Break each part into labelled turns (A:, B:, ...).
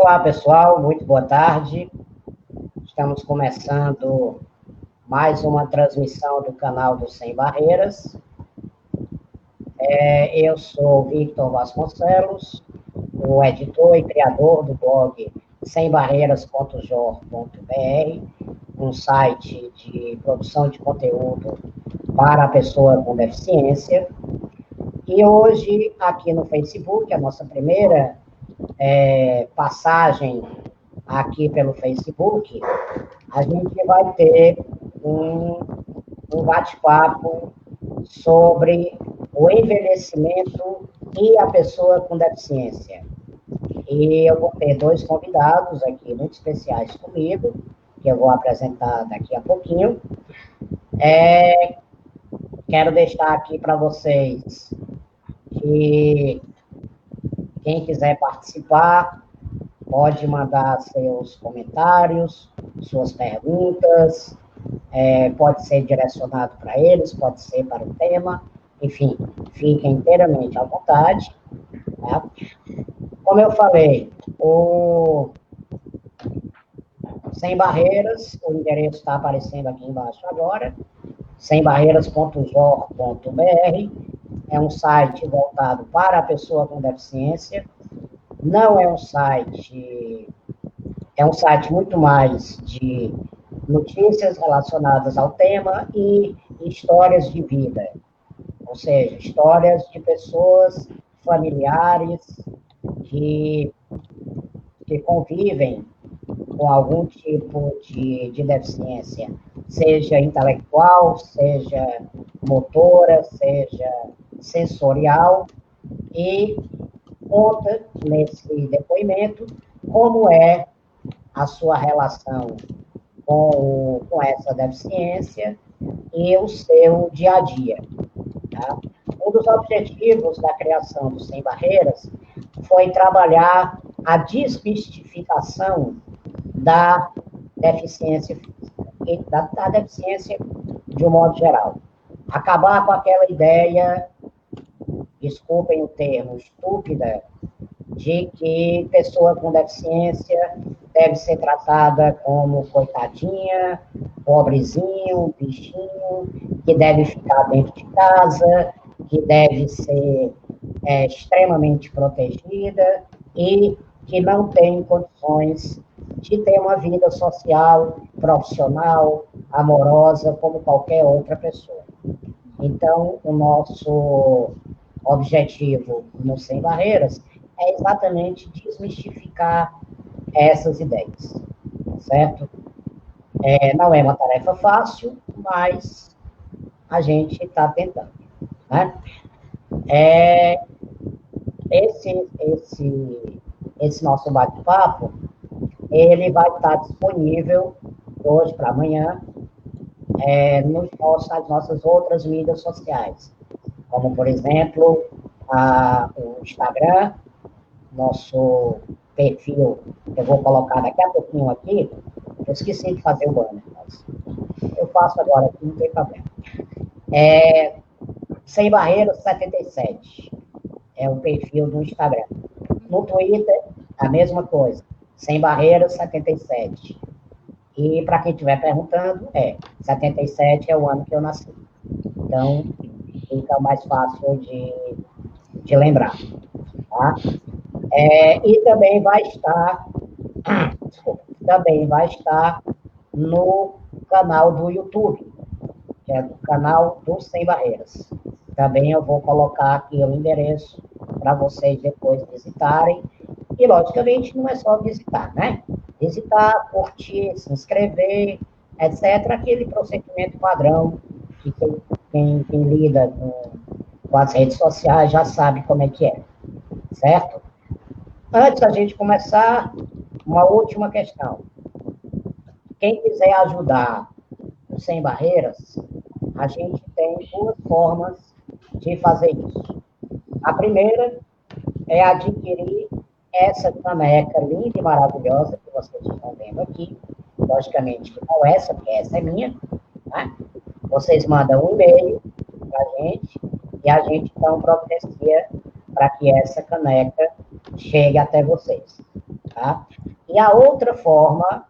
A: Olá, pessoal, muito boa tarde. Estamos começando mais uma transmissão do canal do Sem Barreiras. Eu sou Victor Vasconcelos, o editor e criador do blog sembarreiras.jor.br, um site de produção de conteúdo para a pessoa com deficiência. E hoje, aqui no Facebook, a nossa primeira passagem aqui pelo Facebook, a gente vai ter um bate-papo sobre o envelhecimento e a pessoa com deficiência. E eu vou ter dois convidados aqui muito especiais comigo, que eu vou apresentar daqui a pouquinho. Quero deixar aqui para vocês que quem quiser participar pode mandar seus comentários, suas perguntas, pode ser direcionado para eles, pode ser para o tema, enfim, fiquem inteiramente à vontade. Tá? Como eu falei, o Sem Barreiras, o endereço está aparecendo aqui embaixo agora, sembarreiras.jor.br, é um site voltado para a pessoa com deficiência, não é um site, é um site muito mais de notícias relacionadas ao tema e histórias de vida, ou seja, histórias de pessoas familiares que convivem com algum tipo de deficiência, seja intelectual, seja motora, seja sensorial, e conta nesse depoimento como é a sua relação com essa deficiência e o seu dia a dia. Tá? Um dos objetivos da criação do Sem Barreiras foi trabalhar a desmistificação da deficiência física, da deficiência de um modo geral. Acabar com aquela ideia, desculpem o termo, estúpida, de que pessoa com deficiência deve ser tratada como coitadinha, pobrezinho, bichinho, que deve ficar dentro de casa, que deve ser extremamente protegida e que não tem condições de ter uma vida social, profissional, amorosa, como qualquer outra pessoa. Então, o nosso objetivo no Sem Barreiras é exatamente desmistificar essas ideias, certo? Não é uma tarefa fácil, mas a gente está tentando, né? Esse nosso bate-papo, ele vai estar disponível hoje para amanhã nas nossas outras mídias sociais, como, por exemplo, o Instagram, nosso perfil, eu vou colocar daqui a pouquinho aqui, eu esqueci de fazer o banner, mas eu faço agora aqui, não tem problema. Sem Barreiras 77 é o perfil do Instagram. No Twitter, a mesma coisa, Sem Barreiras 77. E para quem estiver perguntando, 77 é o ano que eu nasci. Então, fica mais fácil de lembrar. Tá? E também vai estar, no canal do YouTube, que é o canal do Sem Barreiras. Também eu vou colocar aqui o endereço para vocês depois visitarem. E, logicamente, não é só visitar, né? Visitar, curtir, se inscrever, etc. Aquele procedimento padrão que quem lida com as redes sociais já sabe como é que é, certo? Antes da gente começar, uma última questão. Quem quiser ajudar o Sem Barreiras, a gente tem duas formas de fazer isso. A primeira é adquirir essa caneca linda e maravilhosa que vocês estão vendo aqui. Logicamente que não essa, porque essa é minha. Né? Vocês mandam um e-mail para a gente e a gente, então, providencia para que essa caneca chegue até vocês. tá? E a outra forma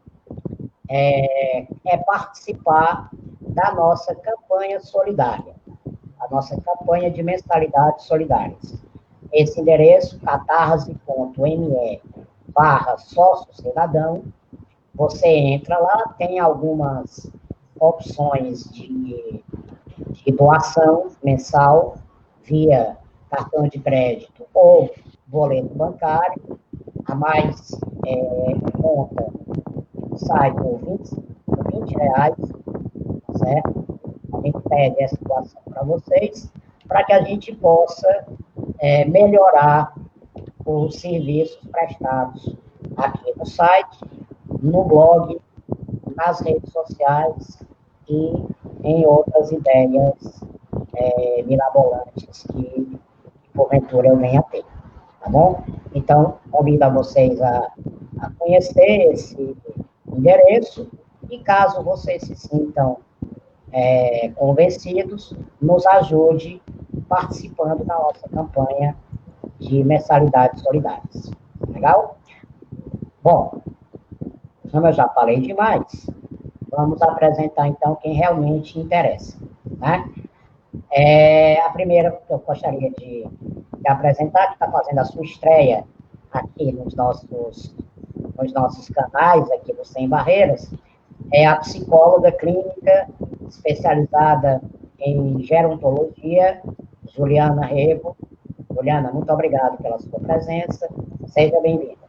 A: é participar da nossa campanha solidária, a nossa campanha de mensalidades solidárias. Esse endereço, catarse.me/sócio-cidadão, você entra lá, tem algumas opções de doação mensal via cartão de crédito ou boleto bancário. A mais conta sai por 20 reais, certo? A gente pede essa doação para vocês, para que a gente possa melhorar os serviços prestados aqui no site, no blog, nas redes sociais e em outras ideias mirabolantes que, porventura, eu venha a ter, tá bom? Então, convido a vocês a conhecer esse endereço e, caso vocês se sintam convencidos, nos ajude participando da nossa campanha de mensalidades solidárias. Legal? Bom, como eu já falei demais, vamos apresentar, então, quem realmente interessa, né? A primeira que eu gostaria de apresentar, que está fazendo a sua estreia aqui nos nossos canais, aqui do Sem Barreiras, é a psicóloga clínica especializada em gerontologia, Juliana Rego. Juliana, muito obrigado pela sua presença. Seja bem-vinda.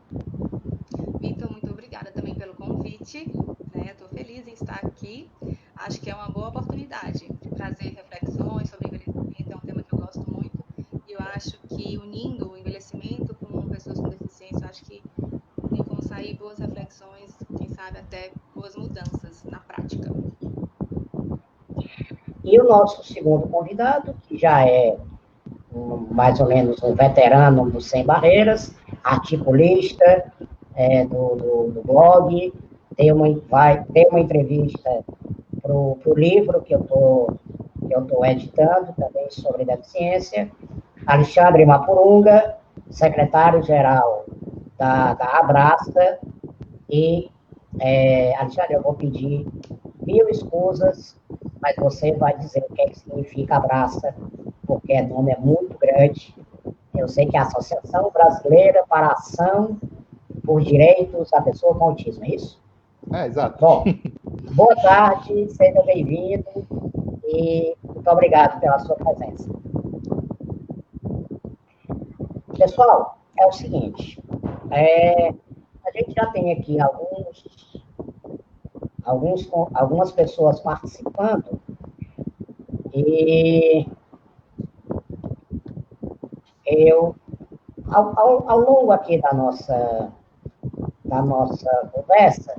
B: Vitor, muito obrigada também pelo convite. Estou feliz em estar aqui. Acho que é uma boa oportunidade de trazer reflexões sobre envelhecimento. É um tema que eu gosto muito. E eu acho que unindo o envelhecimento com pessoas com deficiência, eu acho que tem como sair boas reflexões, quem sabe até boas mudanças na prática.
A: E o nosso segundo convidado, que já é mais ou menos um veterano do Sem Barreiras, articulista do blog, vai ter uma entrevista para o livro que eu estou editando também sobre deficiência, Alexandre Mapurunga, secretário-geral da Abraça, e, Alexandre, eu vou pedir 1000 escusas, mas você vai dizer o que significa Abraça, porque o nome é muito grande. Eu sei que é a Associação Brasileira para a Ação por Direitos da Pessoa com Autismo, é isso?
C: Exato.
A: Bom, boa tarde, seja bem-vindo e muito obrigado pela sua presença. Pessoal, é o seguinte, a gente já tem aqui algumas pessoas participando e eu, ao longo aqui da nossa conversa,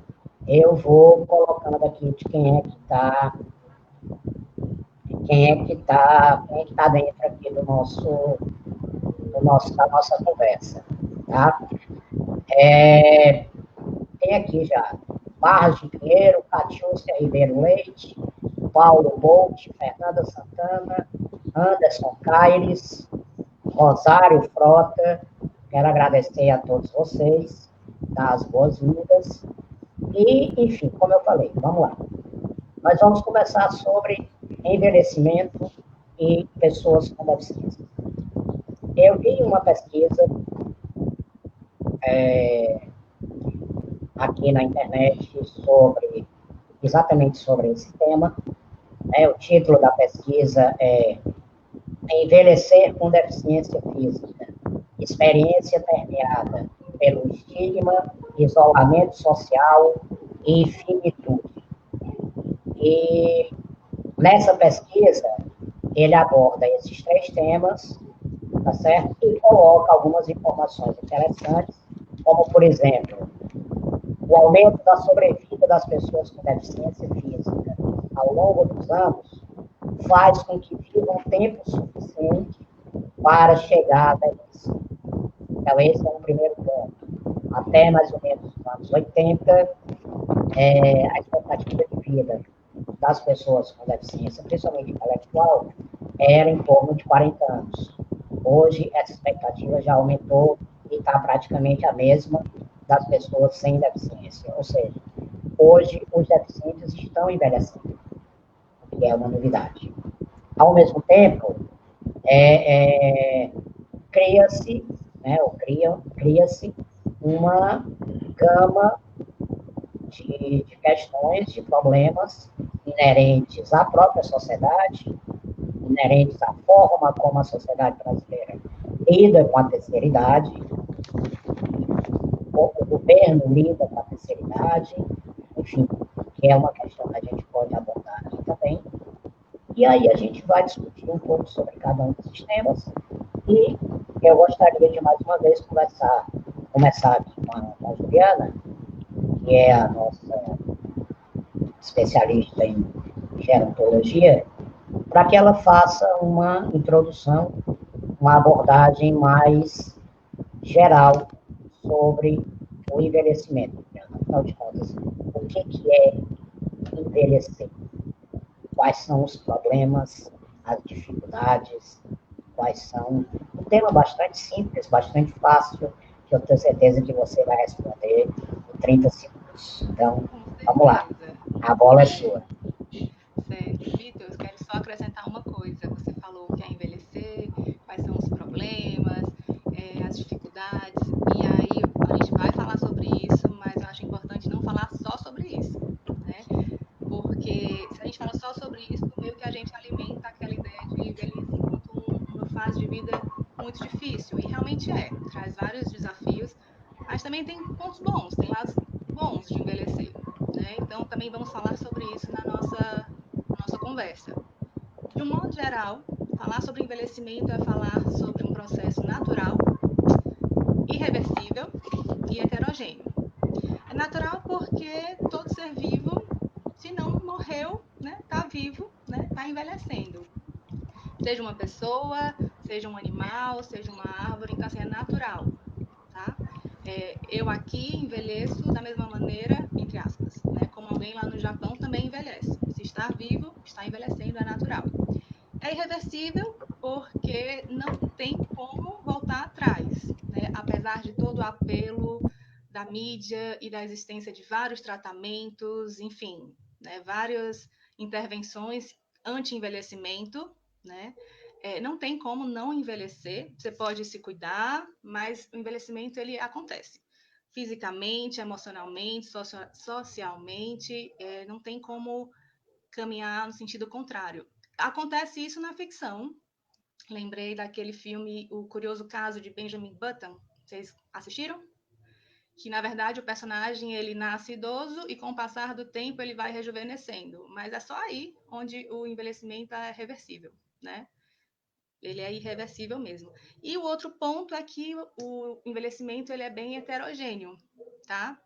A: eu vou colocando aqui de quem é que está dentro aqui da nossa conversa, tá? Tem aqui já Barras de Pinheiro, Catiúcia Ribeiro Leite, Paulo Bolt, Fernanda Santana, Anderson Caires, Rosário Frota. Quero agradecer a todos vocês, dar as boas-vindas. E, enfim, como eu falei, vamos lá. Nós vamos começar sobre envelhecimento e pessoas com deficiência. Eu vi uma pesquisa aqui na internet exatamente sobre esse tema. O título da pesquisa é Envelhecer com Deficiência Física, experiência permeada pelo estigma, isolamento social e finitude. E nessa pesquisa, ele aborda esses 3 temas, tá certo? E coloca algumas informações interessantes, como, por exemplo, o aumento da sobrevida das pessoas com deficiência física ao longo dos anos faz com que vivam tempo suficiente para chegar à velhice. Então, esse é um primeiro ponto. Até mais ou menos os anos 80, a expectativa de vida das pessoas com deficiência, principalmente intelectual, era em torno de 40 anos. Hoje, essa expectativa já aumentou e está praticamente a mesma, das pessoas sem deficiência. Ou seja, hoje os deficientes estão envelhecendo, o que é uma novidade. Ao mesmo tempo, cria-se, né, ou cria-se uma gama de questões, de problemas inerentes à própria sociedade, inerentes à forma como a sociedade brasileira lida com a terceira idade, como o governo lida com a terceira idade, enfim, que é uma questão que a gente pode abordar aqui também. E aí a gente vai discutir um pouco sobre cada um desses temas. E eu gostaria de, mais uma vez, começar aqui com a Juliana, que é a nossa especialista em gerontologia, para que ela faça uma introdução, uma abordagem mais geral sobre o envelhecimento. Afinal de contas, o que é envelhecer? Quais são os problemas, as dificuldades, quais são... Um tema bastante simples, bastante fácil, que eu tenho certeza que você vai responder em 30 segundos. Então, vamos lá. A bola é sua.
B: Certo. Vitor, eu quero só acrescentar uma coisa. Você falou que é envelhecer, quais são os problemas, as dificuldades, e aí a gente vai falar sobre isso, mas eu acho importante não falar só sobre isso, né? Porque se a gente fala só sobre isso, meio que a gente alimenta aquela ideia de velhice enquanto uma fase de vida muito difícil, e realmente traz vários desafios, mas também tem pontos bons, tem lados bons de envelhecer, né? Então também vamos falar sobre isso na nossa conversa. De um modo geral, falar sobre envelhecimento é falar sobre um processo natural, irreversível e heterogêneo. É natural porque todo ser vivo, se não morreu, né, tá vivo, né, tá envelhecendo. Seja uma pessoa, seja um animal, seja uma árvore, então assim, é natural, tá? Eu aqui envelheço da mesma maneira, entre aspas, né, como alguém lá no Japão também envelhece. Se está vivo, está envelhecendo, é natural. É irreversível porque não tem como voltar atrás, né? Apesar de todo o apelo da mídia e da existência de vários tratamentos, enfim, né? Várias intervenções anti-envelhecimento, né? Não tem como não envelhecer. Você pode se cuidar, mas o envelhecimento ele acontece fisicamente, emocionalmente, socialmente, não tem como caminhar no sentido contrário. Acontece isso na ficção. Lembrei daquele filme O Curioso Caso de Benjamin Button. Vocês assistiram? Que, na verdade, o personagem ele nasce idoso e, com o passar do tempo, ele vai rejuvenescendo. Mas é só aí onde o envelhecimento é reversível, né? Ele é irreversível mesmo. E o outro ponto é que o envelhecimento ele é bem heterogêneo, tá?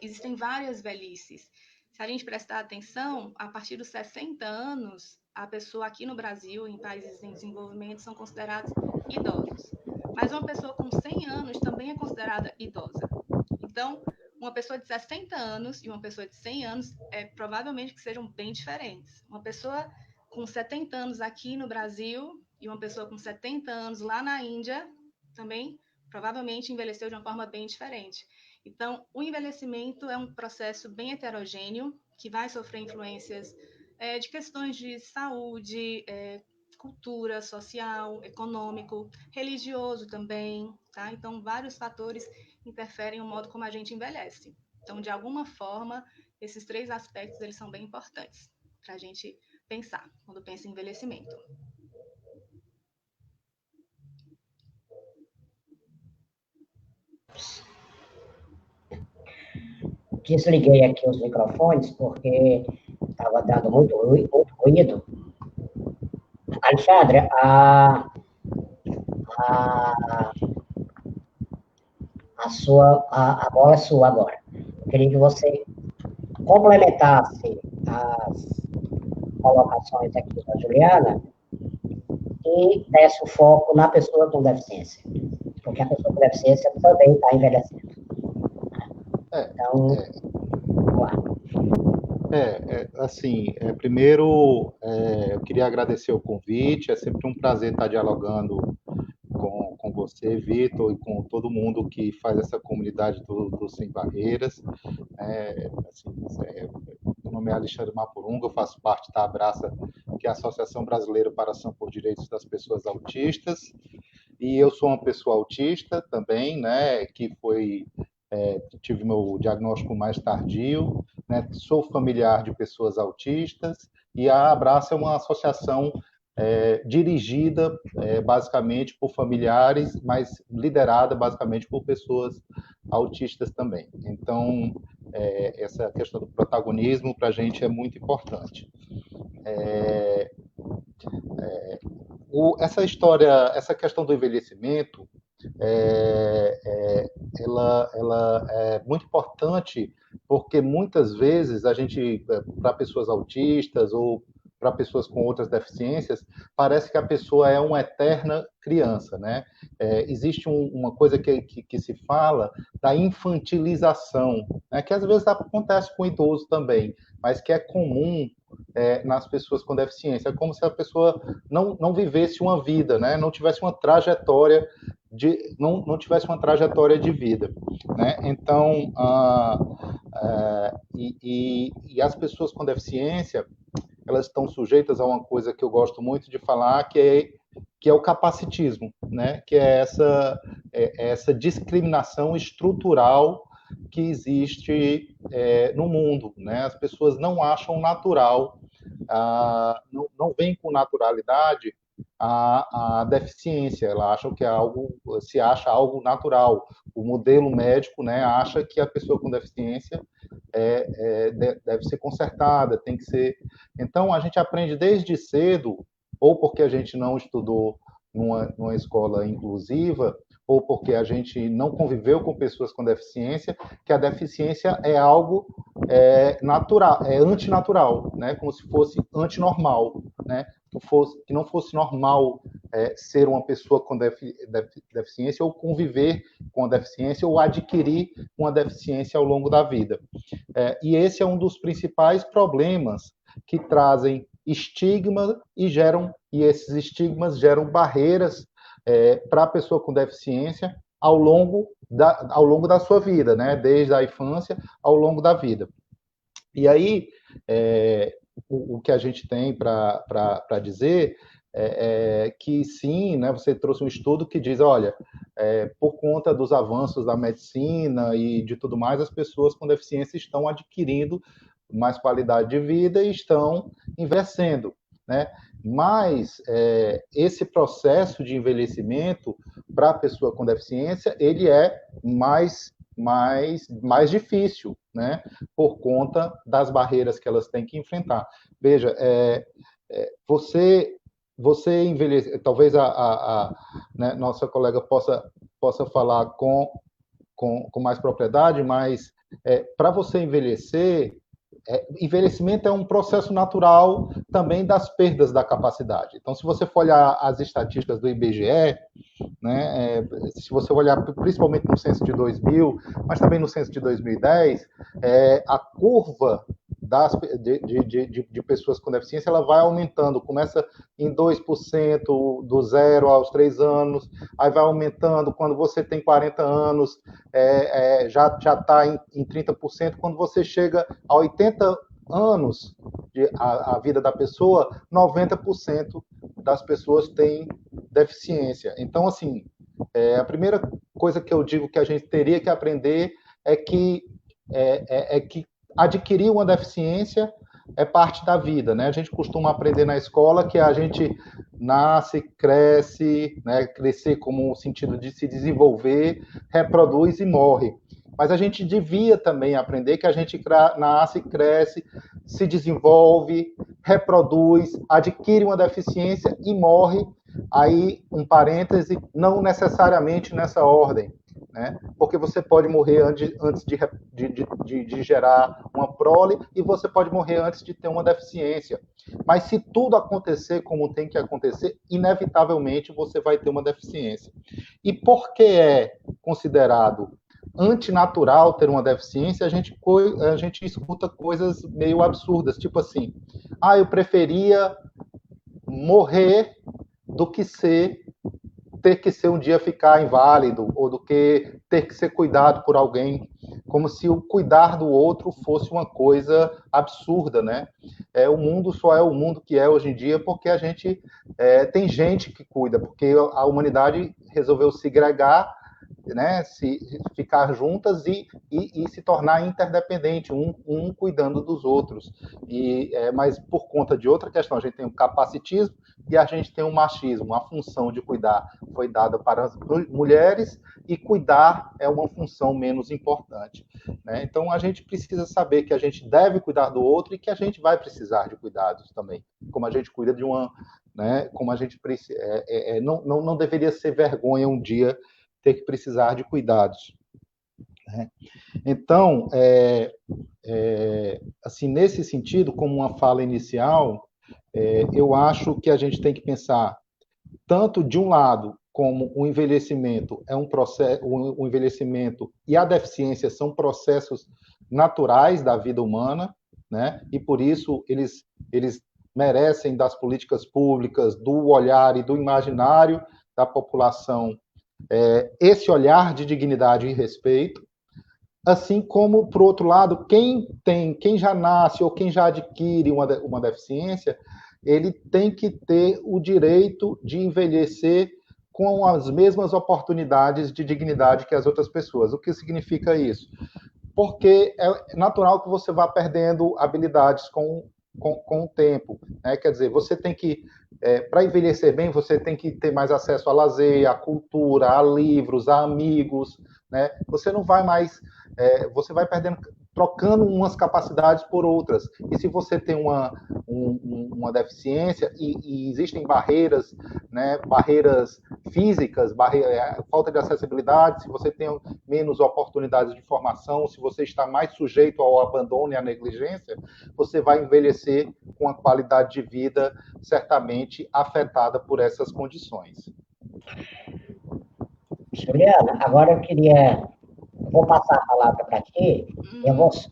B: Existem várias velhices. Se a gente prestar atenção, a partir dos 60 anos, a pessoa aqui no Brasil, em países em desenvolvimento, são considerados idosos. Mas uma pessoa com 100 anos também é considerada idosa. Então, uma pessoa de 60 anos e uma pessoa de 100 anos provavelmente que sejam bem diferentes. Uma pessoa com 70 anos aqui no Brasil e uma pessoa com 70 anos lá na Índia também provavelmente envelheceu de uma forma bem diferente. Então, o envelhecimento é um processo bem heterogêneo, que vai sofrer influências de questões de saúde, cultura, social, econômico, religioso também, tá? Então, vários fatores interferem no modo como a gente envelhece. Então, de alguma forma, esses três aspectos eles são bem importantes para a gente pensar quando pensa em envelhecimento.
A: Desliguei aqui os microfones porque estava dando muito ruído. Alexandre, a, a bola é sua agora. Eu queria que você complementasse as colocações aqui da Juliana e desse o foco na pessoa com deficiência. Porque a pessoa com deficiência também está envelhecendo. Então, vamos lá.
C: Assim, primeiro, eu queria agradecer o convite, é sempre um prazer estar dialogando com você, Vitor, e com todo mundo que faz essa comunidade do Sem Barreiras. Assim, meu nome é Alexandre Mapurunga, eu faço parte da Abraça, que é a Associação Brasileira para a Ação por Direitos das Pessoas Autistas, e eu sou uma pessoa autista também, né, que tive meu diagnóstico mais tardio, né, sou familiar de pessoas autistas, e a Abraça é uma associação dirigida basicamente por familiares, mas liderada basicamente por pessoas autistas também. Então, essa questão do protagonismo para a gente é muito importante. Essa questão do envelhecimento, ela é muito importante porque muitas vezes a gente, para pessoas autistas ou para pessoas com outras deficiências, parece que a pessoa é uma eterna criança, né? Existe uma coisa que se fala da infantilização, né? Que às vezes acontece com idoso também, mas que é comum nas pessoas com deficiência. É como se a pessoa não vivesse uma vida, né? Não tivesse uma trajetória não tivesse uma trajetória de vida, né? Então, e as pessoas com deficiência, elas estão sujeitas a uma coisa que eu gosto muito de falar, que é o capacitismo, né? Que é essa discriminação estrutural que existe no mundo, né? As pessoas não acham natural, não veem com naturalidade a deficiência, ela acha que se acha algo natural. O modelo médico, né, acha que a pessoa com deficiência deve ser consertada, tem que ser. Então, a gente aprende desde cedo, ou porque a gente não estudou numa escola inclusiva, ou porque a gente não conviveu com pessoas com deficiência, que a deficiência é algo natural, é antinatural, né? Como se fosse antinormal, né? Que não fosse normal ser uma pessoa com deficiência ou conviver com a deficiência ou adquirir uma deficiência ao longo da vida. E esse é um dos principais problemas que trazem estigma e esses estigmas geram barreiras para a pessoa com deficiência ao longo da sua vida, né? Desde a infância ao longo da vida. E aí, o que a gente tem para dizer é que sim, né, você trouxe um estudo que diz, olha, por conta dos avanços da medicina e de tudo mais, as pessoas com deficiência estão adquirindo mais qualidade de vida e estão envelhecendo, né? Mas esse processo de envelhecimento para a pessoa com deficiência, ele é mais difícil, né? Por conta das barreiras que elas têm que enfrentar. Veja, você envelhece, talvez né, nossa colega possa falar com mais propriedade, mas para você envelhecer, envelhecimento é um processo natural também das perdas da capacidade. Então, se você for olhar as estatísticas do IBGE, né, se você olhar principalmente no censo de 2000, mas também no censo de 2010, a curva de pessoas com deficiência, ela vai aumentando, começa em 2%, do 0 aos 3 anos, aí vai aumentando, quando você tem 40 anos, já está em 30%, quando você chega a 80 anos, a vida da pessoa, 90% das pessoas têm deficiência. Então, assim, a primeira coisa que eu digo que a gente teria que aprender é que adquirir uma deficiência é parte da vida, né? A gente costuma aprender na escola que a gente nasce, cresce, né? Crescer como um sentido de se desenvolver, reproduz e morre. Mas a gente devia também aprender que a gente nasce, cresce, se desenvolve, reproduz, adquire uma deficiência e morre. Aí, um parêntese, não necessariamente nessa ordem, né? Porque você pode morrer antes de gerar uma prole e você pode morrer antes de ter uma deficiência. Mas se tudo acontecer como tem que acontecer, inevitavelmente você vai ter uma deficiência. E por que é considerado antinatural ter uma deficiência, a gente escuta coisas meio absurdas, tipo assim, eu preferia morrer do que ter que ser um dia ficar inválido, ou do que ter que ser cuidado por alguém, como se o cuidar do outro fosse uma coisa absurda, né? O mundo só é o mundo que é hoje em dia porque a gente tem gente que cuida, porque a humanidade resolveu segregar, né, se ficar juntas e se tornar interdependente, um cuidando dos outros. Mas por conta de outra questão, a gente tem o capacitismo e a gente tem o machismo. A função de cuidar foi dada para as mulheres e cuidar é uma função menos importante, né? Então a gente precisa saber que a gente deve cuidar do outro e que a gente vai precisar de cuidados também, como a gente cuida de uma, né? Como a gente não deveria ser vergonha um dia ter que precisar de cuidados, né? Então, assim, nesse sentido, como uma fala inicial, eu acho que a gente tem que pensar tanto de um lado como o envelhecimento é um processo, o envelhecimento e a deficiência são processos naturais da vida humana, né? E por isso eles merecem das políticas públicas, do olhar e do imaginário da população esse olhar de dignidade e respeito, assim como, por outro lado, quem já nasce ou quem já adquire uma deficiência, ele tem que ter o direito de envelhecer com as mesmas oportunidades de dignidade que as outras pessoas. O que significa isso? Porque é natural que você vá perdendo habilidades com o tempo, né? Quer dizer, você tem que, para envelhecer bem, você tem que ter mais acesso a lazer, a cultura, a livros, a amigos, né? Você não vai mais, você vai perdendo, trocando umas capacidades por outras. E se você tem uma deficiência e existem barreiras, né? Barreiras físicas, falta de acessibilidade, se você tem menos oportunidades de formação, se você está mais sujeito ao abandono e à negligência, você vai envelhecer com a qualidade de vida certamente afetada por essas condições.
A: Juliana, agora vou passar a palavra para ti.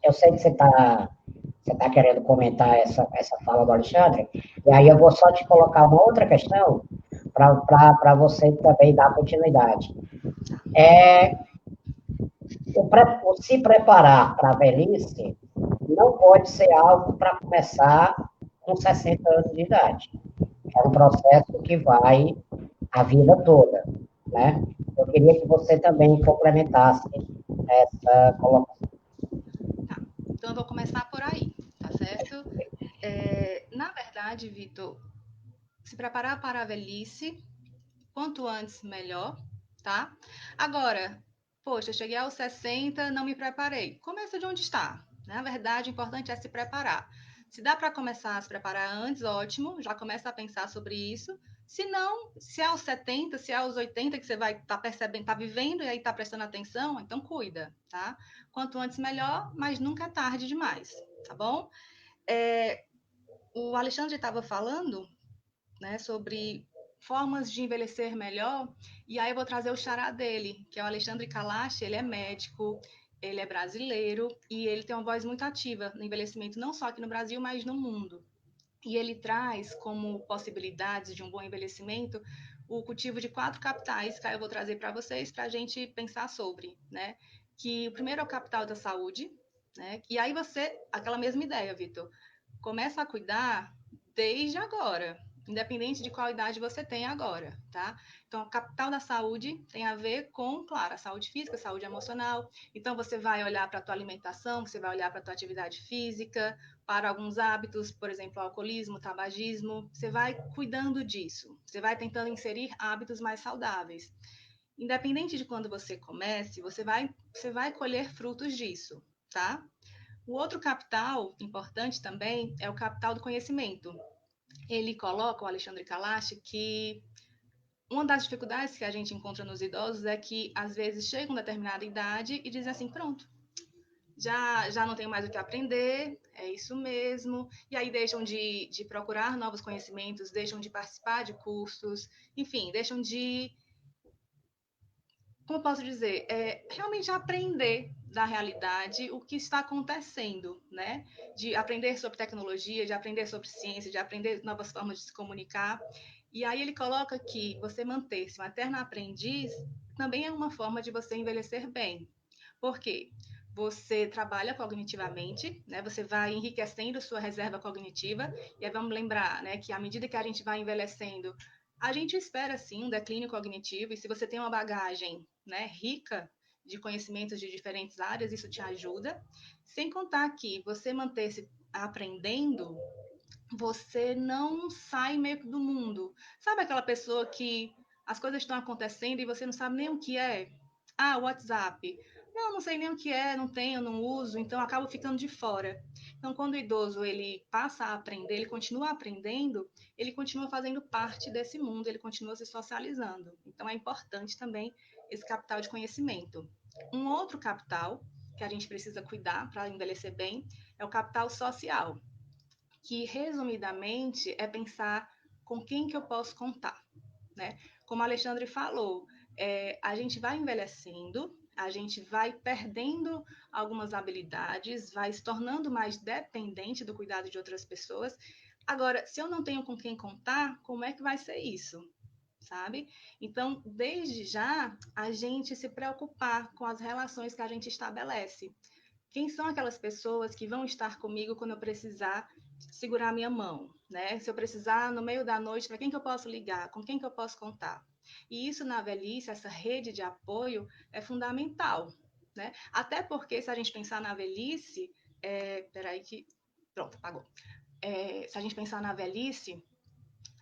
A: Eu sei que você está querendo comentar essa fala do Alexandre, e aí eu vou só te colocar uma outra questão para você também dar continuidade. O se preparar para a velhice não pode ser algo para começar com 60 anos de idade. É um processo que vai a vida toda, né? Eu queria que você também complementasse essa colocação.
B: Tá. Então, eu vou começar por aí, tá certo? Na verdade, Vitor, se preparar para a velhice, quanto antes, melhor, tá? Agora, poxa, eu cheguei aos 60, não me preparei. Começa de onde está. Na verdade, o importante é se preparar. Se dá para começar a se preparar antes, ótimo, já começa a pensar sobre isso. Se não, se é aos 70, se é aos 80 que você vai estar percebendo, tá vivendo e aí tá prestando atenção, então cuida, tá? Quanto antes, melhor, mas nunca é tarde demais, tá bom? O Alexandre estava falando, né, sobre formas de envelhecer melhor, e aí eu vou trazer o xará dele, que é o Alexandre Kalash. Ele é médico, ele é brasileiro, e ele tem uma voz muito ativa no envelhecimento, não só aqui no Brasil, mas no mundo. E ele traz como possibilidades de um bom envelhecimento o cultivo de 4 capitais, que aí eu vou trazer para vocês, para a gente pensar sobre, né? Que o primeiro é o capital da saúde, né? E aí você, aquela mesma ideia, Vitor, começa a cuidar desde agora, independente de qual idade você tem agora, tá? Então, o capital da saúde tem a ver com, claro, a saúde física, a saúde emocional. Então, você vai olhar para a tua alimentação, você vai olhar para a tua atividade física, para alguns hábitos, por exemplo, alcoolismo, tabagismo. Você vai cuidando disso. Você vai tentando inserir hábitos mais saudáveis. Independente de quando você comece, você vai colher frutos disso, tá? O outro capital importante também é o capital do conhecimento. Ele coloca, o Alexandre Kalash, que uma das dificuldades que a gente encontra nos idosos é que, às vezes, chegam a uma determinada idade e dizem assim, pronto, já não tenho mais o que aprender, é isso mesmo, e aí deixam de procurar novos conhecimentos, deixam de participar de cursos, enfim, deixam de, como posso dizer, realmente aprender da realidade o que está acontecendo, né? De aprender sobre tecnologia, de aprender sobre ciência, de aprender novas formas de se comunicar. E aí ele coloca que você manter-se um eterno aprendiz também é uma forma de você envelhecer bem. Por quê? Você trabalha cognitivamente, né? Você vai enriquecendo sua reserva cognitiva, e aí vamos lembrar, né, que à medida que a gente vai envelhecendo, a gente espera sim um declínio cognitivo, e se você tem uma bagagem, né, rica de conhecimentos de diferentes áreas, isso te ajuda. Sem contar que você manter-se aprendendo, você não sai meio que do mundo. Sabe aquela pessoa que as coisas estão acontecendo e você não sabe nem o que é? Ah, WhatsApp. Não sei nem o que é, não tenho, não uso, então acabo ficando de fora. Então, quando o idoso ele passa a aprender, ele continua aprendendo, ele continua fazendo parte desse mundo, ele continua se socializando. Então, é importante também esse capital de conhecimento. Um outro capital que a gente precisa cuidar para envelhecer bem é o capital social, que resumidamente é pensar com quem que eu posso contar, né? Como a Alexandre falou, a gente vai envelhecendo, a gente vai perdendo algumas habilidades, vai se tornando mais dependente do cuidado de outras pessoas. Agora, se eu não tenho com quem contar, como é que vai ser isso? Sabe? Então, desde já, a gente se preocupar com as relações que a gente estabelece. Quem são aquelas pessoas que vão estar comigo quando eu precisar segurar a minha mão, né? Se eu precisar no meio da noite, para quem que eu posso ligar? Com quem que eu posso contar? E isso na velhice, essa rede de apoio é fundamental, né? Até porque se a gente pensar na velhice, peraí que pronto, apagou. Se a gente pensar na velhice,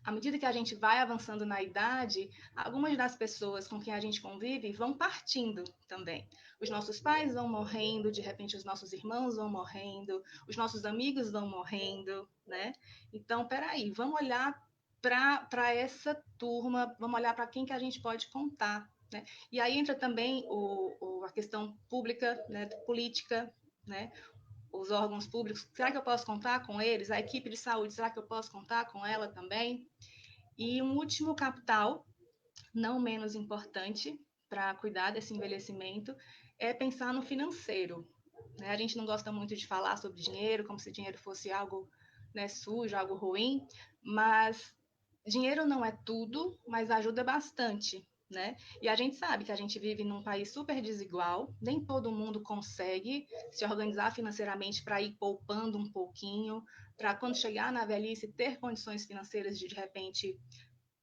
B: à medida que a gente vai avançando na idade, algumas das pessoas com quem a gente convive vão partindo também. Os nossos pais vão morrendo, de repente os nossos irmãos vão morrendo, os nossos amigos vão morrendo, né? Então, peraí, vamos olhar para essa turma, vamos olhar para quem que a gente pode contar, né? E aí entra também a questão pública, né, política, né? Os órgãos públicos, será que eu posso contar com eles? A equipe de saúde, será que eu posso contar com ela também? E um último capital, não menos importante, para cuidar desse envelhecimento, é pensar no financeiro, né? A gente não gosta muito de falar sobre dinheiro, como se dinheiro fosse algo, né, sujo, algo ruim, mas dinheiro não é tudo, mas ajuda bastante, né? E a gente sabe que a gente vive num país super desigual, nem todo mundo consegue se organizar financeiramente para ir poupando um pouquinho, para quando chegar na velhice ter condições financeiras de repente,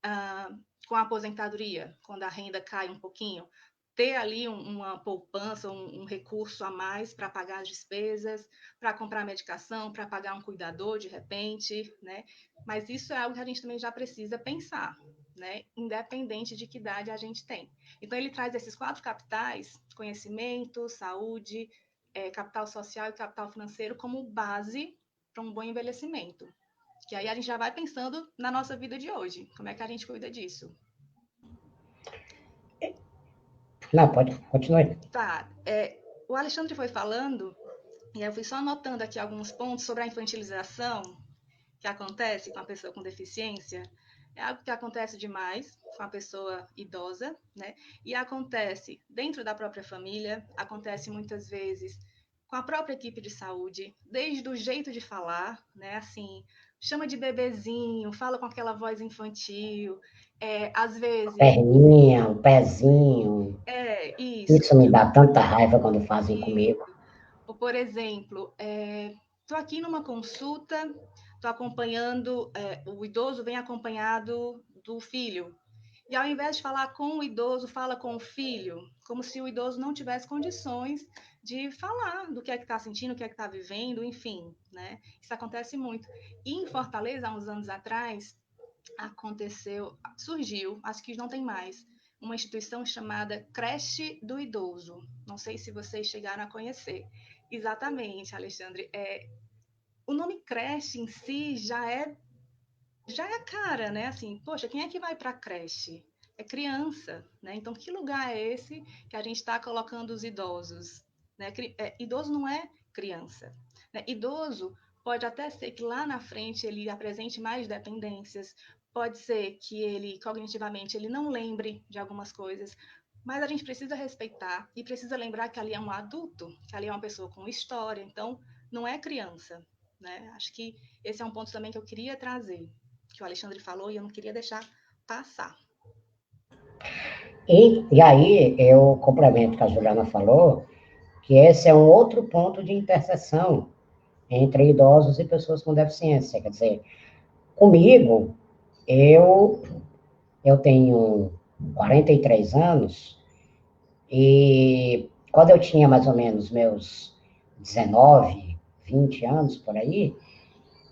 B: ah, com a aposentadoria, quando a renda cai um pouquinho, ter ali uma poupança, um recurso a mais para pagar as despesas, para comprar medicação, para pagar um cuidador de repente, né? Mas isso é algo que a gente também já precisa pensar, né? Independente de que idade a gente tem. Então ele traz esses 4 capitais: conhecimento, saúde, capital social e capital financeiro, como base para um bom envelhecimento. Que aí a gente já vai pensando na nossa vida de hoje. Como é que a gente cuida disso?
A: Não, pode continuar.
B: Tá. O Alexandre foi falando, e eu fui só anotando aqui alguns pontos sobre a infantilização que acontece com a pessoa com deficiência. É algo que acontece demais com a pessoa idosa, né? E acontece dentro da própria família, acontece muitas vezes com a própria equipe de saúde, desde o jeito de falar, né? Assim, chama de bebezinho, fala com aquela voz infantil, às vezes,
A: Perninha, o pezinho.
B: isso,
A: Isso me dá tanta raiva quando fazem
B: isso.
A: comigo.
B: Ou, por exemplo, estou aqui numa consulta, estou acompanhando, o idoso vem acompanhado do filho. E ao invés de falar com o idoso, fala com o filho, como se o idoso não tivesse condições de falar do que é que está sentindo, o que é que está vivendo, enfim, né? Isso acontece muito. E em Fortaleza, há uns anos atrás, surgiu, acho que não tem mais, uma instituição chamada Creche do Idoso. Não sei se vocês chegaram a conhecer. Exatamente, Alexandre. O nome creche em si já é a cara, né? Assim, poxa, quem é que vai para a creche? É criança, né? Então, que lugar é esse que a gente está colocando os idosos? Né? Idoso não é criança, né? Idoso pode até ser que lá na frente ele apresente mais dependências, pode ser que ele, cognitivamente, ele não lembre de algumas coisas, mas a gente precisa respeitar e precisa lembrar que ali é um adulto, que ali é uma pessoa com história, então não é criança, né? Acho que esse é um ponto também que eu queria trazer. que o Alexandre falou e eu não queria deixar passar.
A: E aí, eu complemento o que a Juliana falou, que esse é um outro ponto de interseção entre idosos e pessoas com deficiência. Quer dizer, comigo, eu, eu tenho 43 anos e quando eu tinha mais ou menos meus 19, 20 anos por aí,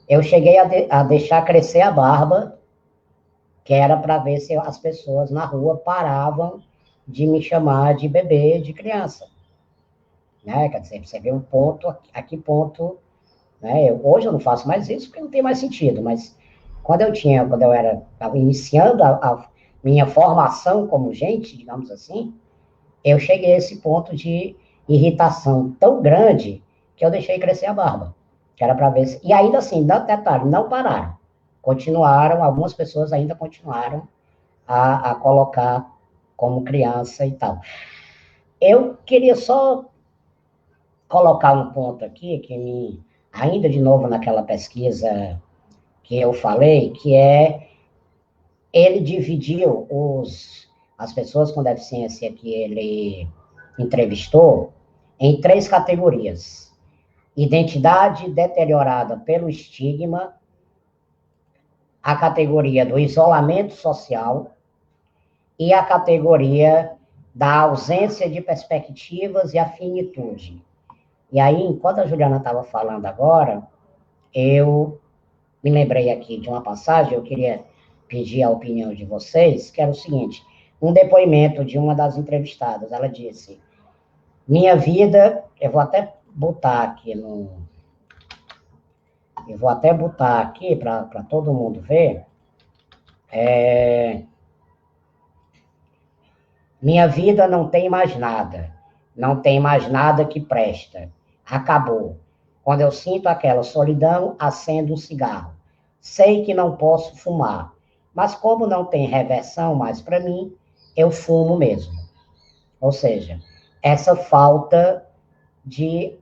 A: eu cheguei a deixar crescer a barba, que era para ver se as pessoas na rua paravam de me chamar de bebê, de criança. Né? Quer dizer, você vê um ponto, a que ponto. Né? Hoje eu não faço mais isso porque não tem mais sentido, mas quando eu estava iniciando a minha formação como gente, digamos assim, eu cheguei a esse ponto de irritação tão grande que eu deixei crescer a barba. Que era para ver se... E ainda assim, detalhe, não pararam. Continuaram, algumas pessoas ainda continuaram a colocar como criança e tal. Eu queria só colocar um ponto aqui, ainda de novo naquela pesquisa que eu falei, que é ele dividiu as pessoas com deficiência que ele entrevistou em três categorias: identidade deteriorada pelo estigma, a categoria do isolamento social e a categoria da ausência de perspectivas e a finitude. E aí, enquanto a Juliana estava falando agora, eu me lembrei aqui de uma passagem, eu queria pedir a opinião de vocês, que era o seguinte: um depoimento de uma das entrevistadas, ela disse: minha vida, eu vou até botar aqui para todo mundo ver, minha vida não tem mais nada, não tem mais nada que presta, acabou. Quando eu sinto aquela solidão, acendo um cigarro. Sei que não posso fumar, mas como não tem reversão mais para mim, eu fumo mesmo. Ou seja, essa falta de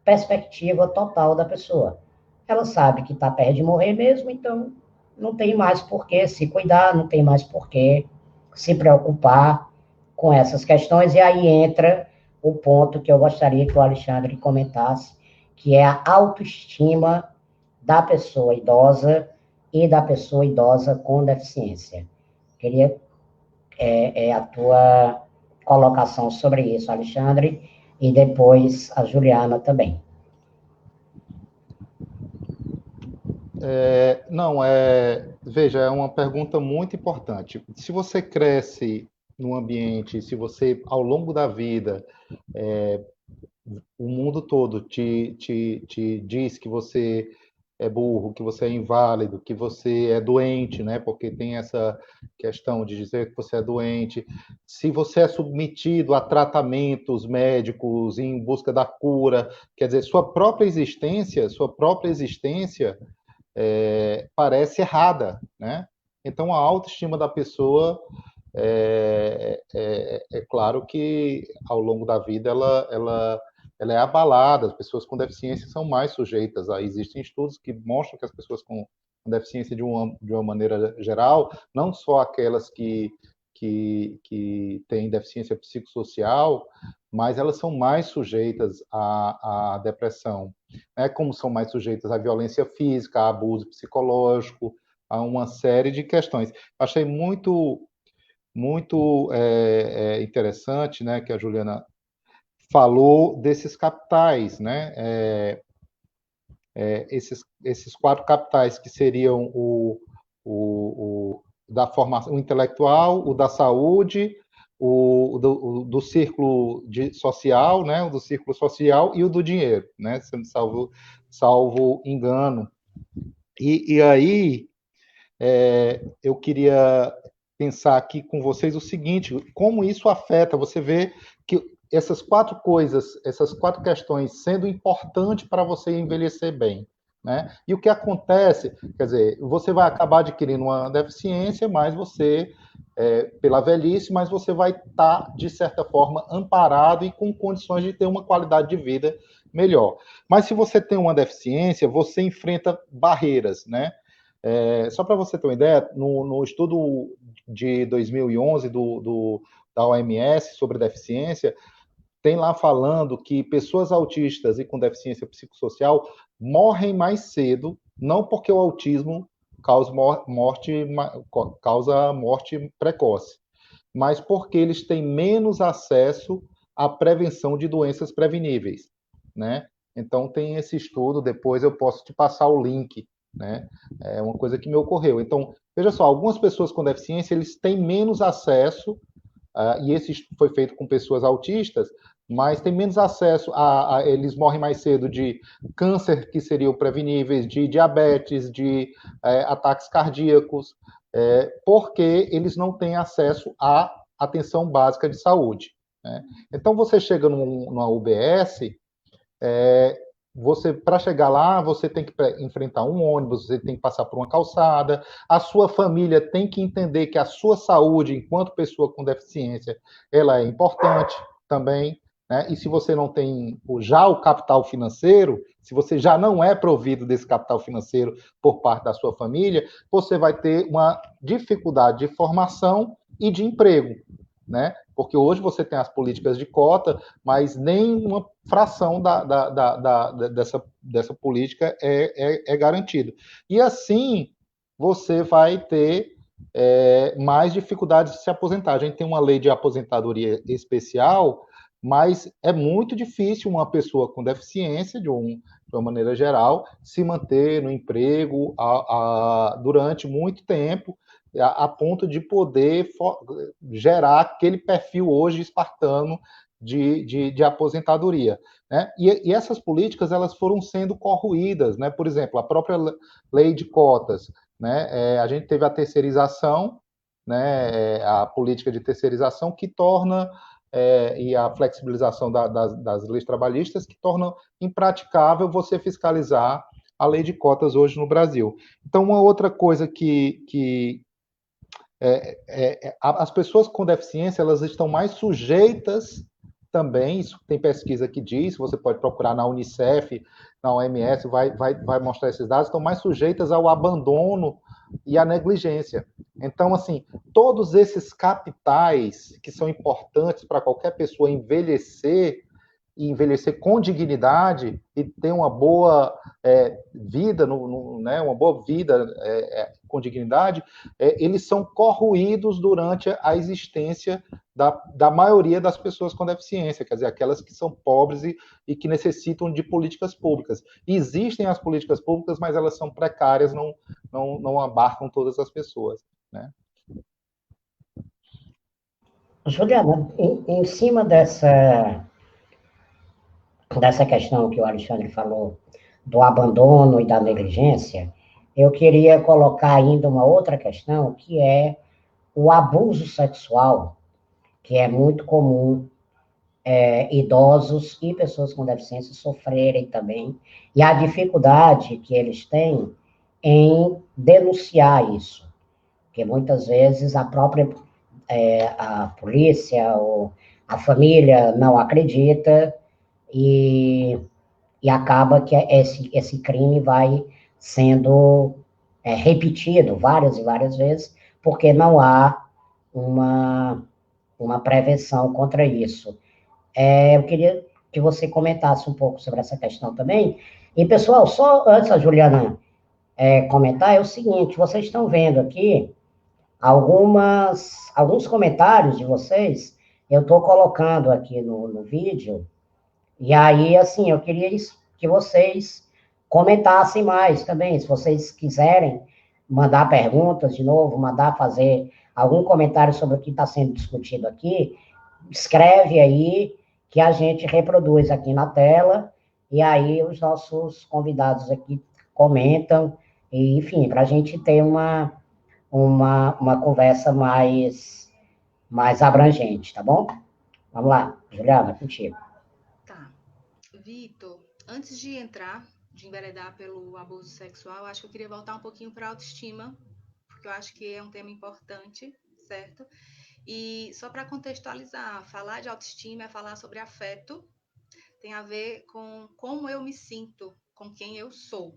A: perspectiva total da pessoa. Ela sabe que está perto de morrer mesmo, então não tem mais por que se cuidar, não tem mais por que se preocupar com essas questões. E aí entra o ponto que eu gostaria que o Alexandre comentasse, que é a autoestima da pessoa idosa e da pessoa idosa com deficiência. Queria a tua colocação sobre isso, Alexandre, e depois a Juliana também.
C: Veja, é uma pergunta muito importante. Se você cresce num ambiente, se você, ao longo da vida, o mundo todo te diz que você é burro, que você é inválido, que você é doente, né? Porque tem essa questão de dizer que você é doente. Se você é submetido a tratamentos médicos em busca da cura, quer dizer, sua própria existência parece errada, né? Então, a autoestima da pessoa é claro que ao longo da vida ela é abalada. As pessoas com deficiência são mais sujeitas existem estudos que mostram que as pessoas com deficiência de uma maneira geral, não só aquelas que têm deficiência psicossocial, mas elas são mais sujeitas à depressão, né? Como são mais sujeitas à violência física, a abuso psicológico, a uma série de questões. Achei muito interessante, né, que a Juliana falou desses capitais, né? Esses quatro capitais que seriam o da formação, o intelectual, o da saúde, do círculo social, né? O do círculo social e o do dinheiro, né? Salvo engano. E aí eu queria pensar aqui com vocês o seguinte: como isso afeta, você vê que essas quatro coisas, essas quatro questões sendo importantes para você envelhecer bem, né? E o que acontece, quer dizer, você vai acabar adquirindo uma deficiência, mas você, pela velhice, mas você vai estar, de certa forma, amparado e com condições de ter uma qualidade de vida melhor. Mas se você tem uma deficiência, você enfrenta barreiras, né? Só para você ter uma ideia, no estudo de 2011 da OMS sobre deficiência, tem lá falando que pessoas autistas e com deficiência psicossocial morrem mais cedo, não porque o autismo causa morte precoce, mas porque eles têm menos acesso à prevenção de doenças preveníveis, né? Então tem esse estudo, depois eu posso te passar o link, né? É uma coisa que me ocorreu. Então, veja só, algumas pessoas com deficiência, eles têm menos acesso, e esse foi feito com pessoas autistas, mas tem menos acesso eles morrem mais cedo de câncer, que seriam preveníveis, de diabetes, de ataques cardíacos, porque eles não têm acesso à atenção básica de saúde, né? Então, você chega numa UBS, para chegar lá, você tem que enfrentar um ônibus, você tem que passar por uma calçada, a sua família tem que entender que a sua saúde, enquanto pessoa com deficiência, ela é importante também, né? E se você não tem já o capital financeiro, se você já não é provido desse capital financeiro por parte da sua família, você vai ter uma dificuldade de formação e de emprego, né? Porque hoje você tem as políticas de cota, mas nem uma fração dessa política é garantida. E assim você vai ter mais dificuldades de se aposentar. A gente tem uma lei de aposentadoria especial, mas é muito difícil uma pessoa com deficiência, de uma maneira geral, se manter no emprego durante muito tempo, a ponto de poder gerar aquele perfil hoje espartano de aposentadoria, né? E essas políticas elas foram sendo corroídas, né? Por exemplo, a própria lei de cotas, né? A gente teve a terceirização, né? A política de terceirização que torna e a flexibilização das leis trabalhistas que tornam impraticável você fiscalizar a lei de cotas hoje no Brasil. Então, uma outra coisa que as pessoas com deficiência elas estão mais sujeitas também, isso tem pesquisa que diz, você pode procurar na Unicef, na OMS, vai mostrar esses dados, estão mais sujeitas ao abandono e à negligência. Então, assim, todos esses capitais que são importantes para qualquer pessoa envelhecer, e envelhecer com dignidade e ter uma boa vida, né, uma boa vida com dignidade, eles são corroídos durante a existência da maioria das pessoas com deficiência, quer dizer, aquelas que são pobres e que necessitam de políticas públicas. Existem as políticas públicas, mas elas são precárias, não abarcam todas as pessoas, né?
A: Juliana, em cima dessa questão que o Alexandre falou, do abandono e da negligência, eu queria colocar ainda uma outra questão, que é o abuso sexual, que é muito comum idosos e pessoas com deficiência sofrerem também, e a dificuldade que eles têm em denunciar isso, porque muitas vezes a própria a polícia ou a família não acredita e acaba que esse crime vai sendo repetido várias e várias vezes, porque não há uma prevenção contra isso. Eu queria que você comentasse um pouco sobre essa questão também. E, pessoal, só antes a Juliana comentar, é o seguinte, vocês estão vendo aqui alguns comentários de vocês, eu estou colocando aqui no vídeo, e aí, assim, eu queria que vocês comentassem mais também, se vocês quiserem mandar perguntas de novo, mandar fazer algum comentário sobre o que está sendo discutido aqui, escreve aí que a gente reproduz aqui na tela, e aí os nossos convidados aqui comentam, e, enfim, para a gente ter uma conversa mais abrangente, tá bom? Vamos lá, Juliana, contigo.
B: Tá. Vitor, antes de entrar, de enveredar pelo abuso sexual, acho que eu queria voltar um pouquinho para a autoestima, porque eu acho que é um tema importante, certo? E só para contextualizar, falar de autoestima é falar sobre afeto, tem a ver com como eu me sinto, com quem eu sou,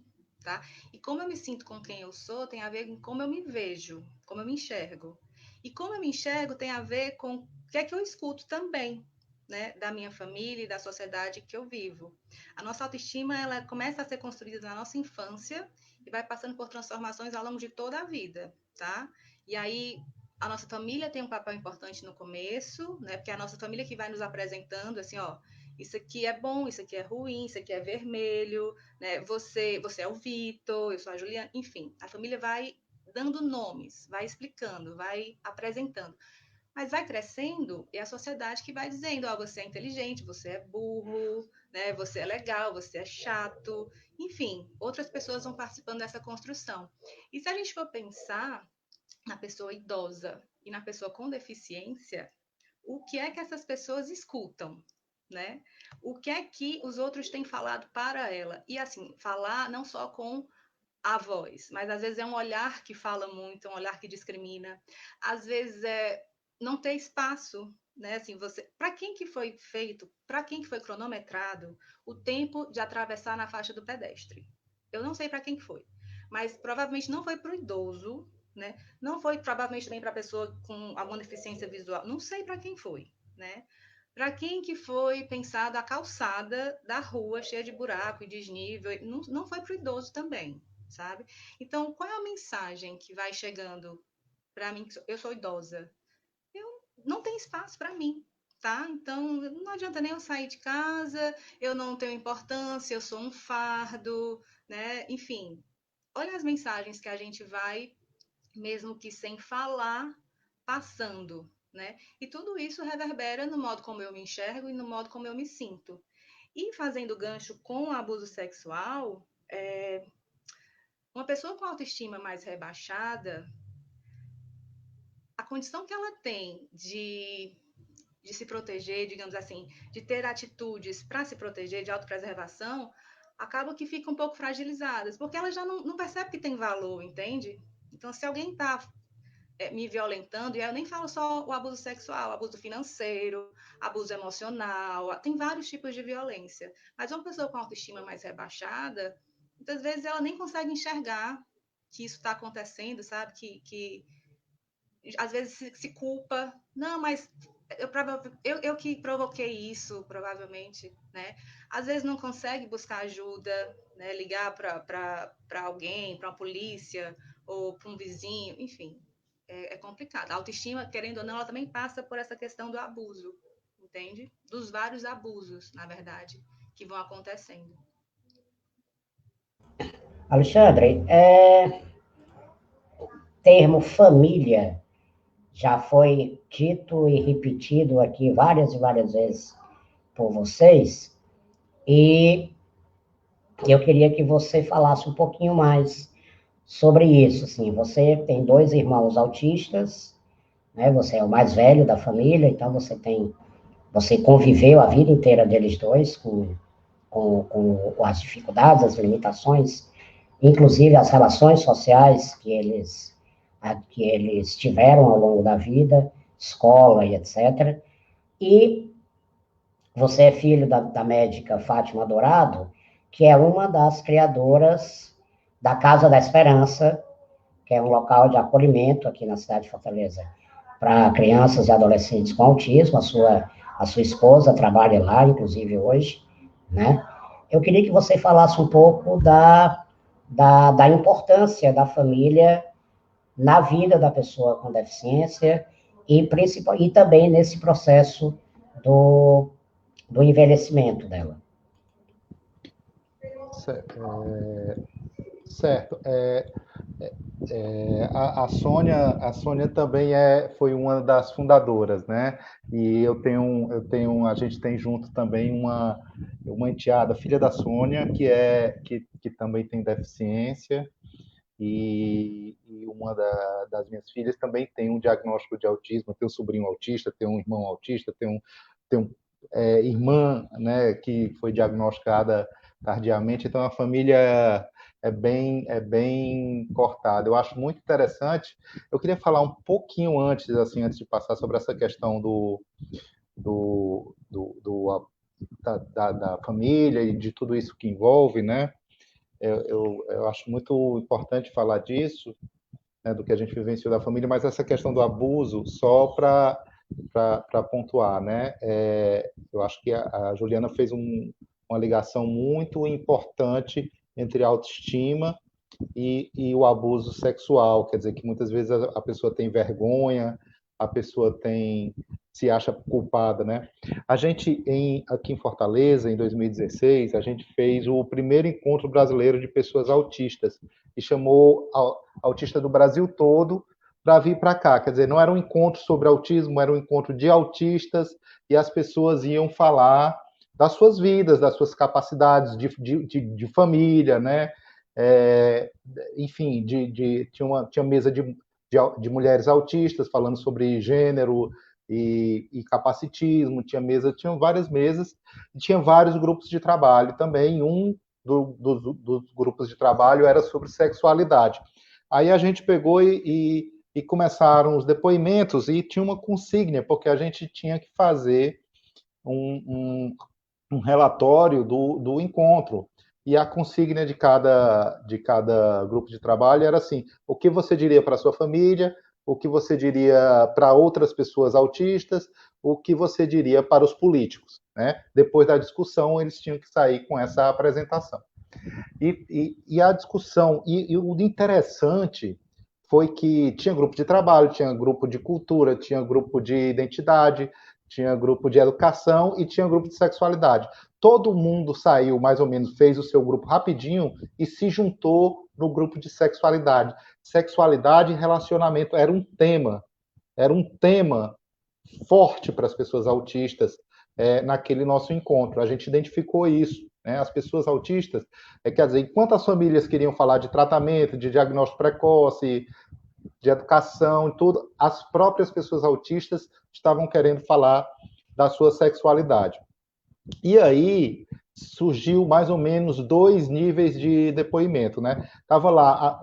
B: tá? E como eu me sinto com quem eu sou tem a ver com como eu me vejo, como eu me enxergo. E como eu me enxergo tem a ver com o que é que eu escuto também, né, da minha família e da sociedade que eu vivo. A nossa autoestima, ela começa a ser construída na nossa infância e vai passando por transformações ao longo de toda a vida, tá? E aí a nossa família tem um papel importante no começo, né? Porque é a nossa família que vai nos apresentando assim, ó, isso aqui é bom, isso aqui é ruim, isso aqui é vermelho, né? Você é o Vitor, eu sou a Juliana, enfim, a família vai dando nomes, vai explicando, vai apresentando. Mas vai crescendo e é a sociedade que vai dizendo, ó, você é inteligente, você é burro, né? Você é legal, você é chato, enfim, outras pessoas vão participando dessa construção. E se a gente for pensar na pessoa idosa e na pessoa com deficiência, o que é que essas pessoas escutam, né? O que é que os outros têm falado para ela? E assim, falar não só com a voz, mas às vezes é um olhar que fala muito, um olhar que discrimina. Às vezes é não ter espaço, né? Assim, você, para quem que foi feito, para quem que foi cronometrado o tempo de atravessar na faixa do pedestre? Eu não sei para quem que foi, mas provavelmente não foi para o idoso, né? Não foi provavelmente também para a pessoa com alguma deficiência visual. Não sei para quem foi, né? Para quem que foi pensada a calçada da rua cheia de buraco e desnível? Não, não foi para o idoso também, sabe? Então, qual é a mensagem que vai chegando para mim? Eu sou idosa, eu não tenho espaço para mim, tá? Então, não adianta nem eu sair de casa, eu não tenho importância, eu sou um fardo, né? Enfim, olha as mensagens que a gente vai, mesmo que sem falar, passando, né? E tudo isso reverbera no modo como eu me enxergo e no modo como eu me sinto. E fazendo gancho com o abuso sexual, uma pessoa com autoestima mais rebaixada, a condição que ela tem de se proteger, digamos assim, de ter atitudes para se proteger, de autopreservação, acaba que fica um pouco fragilizadas, porque ela já não percebe que tem valor, entende? Então, se alguém está me violentando, e eu nem falo só o abuso sexual, abuso financeiro, abuso emocional, tem vários tipos de violência. Mas uma pessoa com autoestima mais rebaixada, muitas vezes ela nem consegue enxergar que isso está acontecendo, sabe? Que às vezes se culpa. Não, mas eu que provoquei isso, provavelmente, né? Às vezes não consegue buscar ajuda, né? Ligar para alguém, para a polícia ou para um vizinho, enfim, é complicado. A autoestima, querendo ou não, ela também passa por essa questão do abuso, entende? Dos vários abusos, na verdade, que vão acontecendo.
A: Alexandre, termo família já foi dito e repetido aqui várias e várias vezes por vocês, e eu queria que você falasse um pouquinho mais sobre isso. Assim, você tem dois irmãos autistas, né? Você é o mais velho da família, então você conviveu a vida inteira deles dois com as dificuldades, as limitações, inclusive as relações sociais que eles tiveram ao longo da vida, escola e etc. E você é filho da médica Fátima Dourado, que é uma das criadoras da Casa da Esperança, que é um local de acolhimento aqui na cidade de Fortaleza para crianças e adolescentes com autismo. A sua esposa trabalha lá, inclusive hoje, né? Eu queria que você falasse um pouco da importância da família na vida da pessoa com deficiência e também nesse processo do, do envelhecimento dela.
C: Certo. A Sônia também foi uma das fundadoras, né? E a gente tem junto também uma enteada, filha da Sônia, que também tem deficiência, e uma das minhas filhas também tem um diagnóstico de autismo, tem um sobrinho autista, tem um irmão autista, tem irmã, né, que foi diagnosticada tardiamente, então a família é bem cortada. Eu acho muito interessante. Eu queria falar um pouquinho antes de passar sobre essa questão do, do, do da família e de tudo isso que envolve, né? eu acho muito importante falar disso, né, do que a gente vivenciou da família, mas essa questão do abuso, só para pontuar, né? Eu acho que a Juliana fez uma ligação muito importante entre a autoestima e o abuso sexual, quer dizer que muitas vezes a pessoa tem vergonha, a pessoa se acha culpada, né? A gente, aqui em Fortaleza, em 2016, a gente fez o primeiro encontro brasileiro de pessoas autistas e chamou autista do Brasil todo para vir para cá. Quer dizer, não era um encontro sobre autismo, era um encontro de autistas e as pessoas iam falar das suas vidas, das suas capacidades de família, né? Enfim, tinha mesa de mulheres autistas falando sobre gênero e capacitismo, tinham várias mesas e tinha vários grupos de trabalho também. Um dos grupos de trabalho era sobre sexualidade. Aí a gente pegou e começaram os depoimentos e tinha uma consigna, porque a gente tinha que fazer um relatório do encontro. E a consigna de cada grupo de trabalho era assim: o que você diria para a sua família, o que você diria para outras pessoas autistas, o que você diria para os políticos, né? Depois da discussão, eles tinham que sair com essa apresentação. E a discussão, e o interessante foi que tinha grupo de trabalho, tinha grupo de cultura, tinha grupo de identidade, tinha grupo de educação e tinha grupo de sexualidade. Todo mundo saiu, mais ou menos, fez o seu grupo rapidinho e se juntou no grupo de sexualidade. Sexualidade e relacionamento era um tema forte para as pessoas autistas naquele nosso encontro. A gente identificou isso. Né? As pessoas autistas, quer dizer, enquanto as famílias queriam falar de tratamento, de diagnóstico precoce, de educação, tudo, as próprias pessoas autistas estavam querendo falar da sua sexualidade. E aí surgiu mais ou menos 2 níveis de depoimento, né? Tava lá,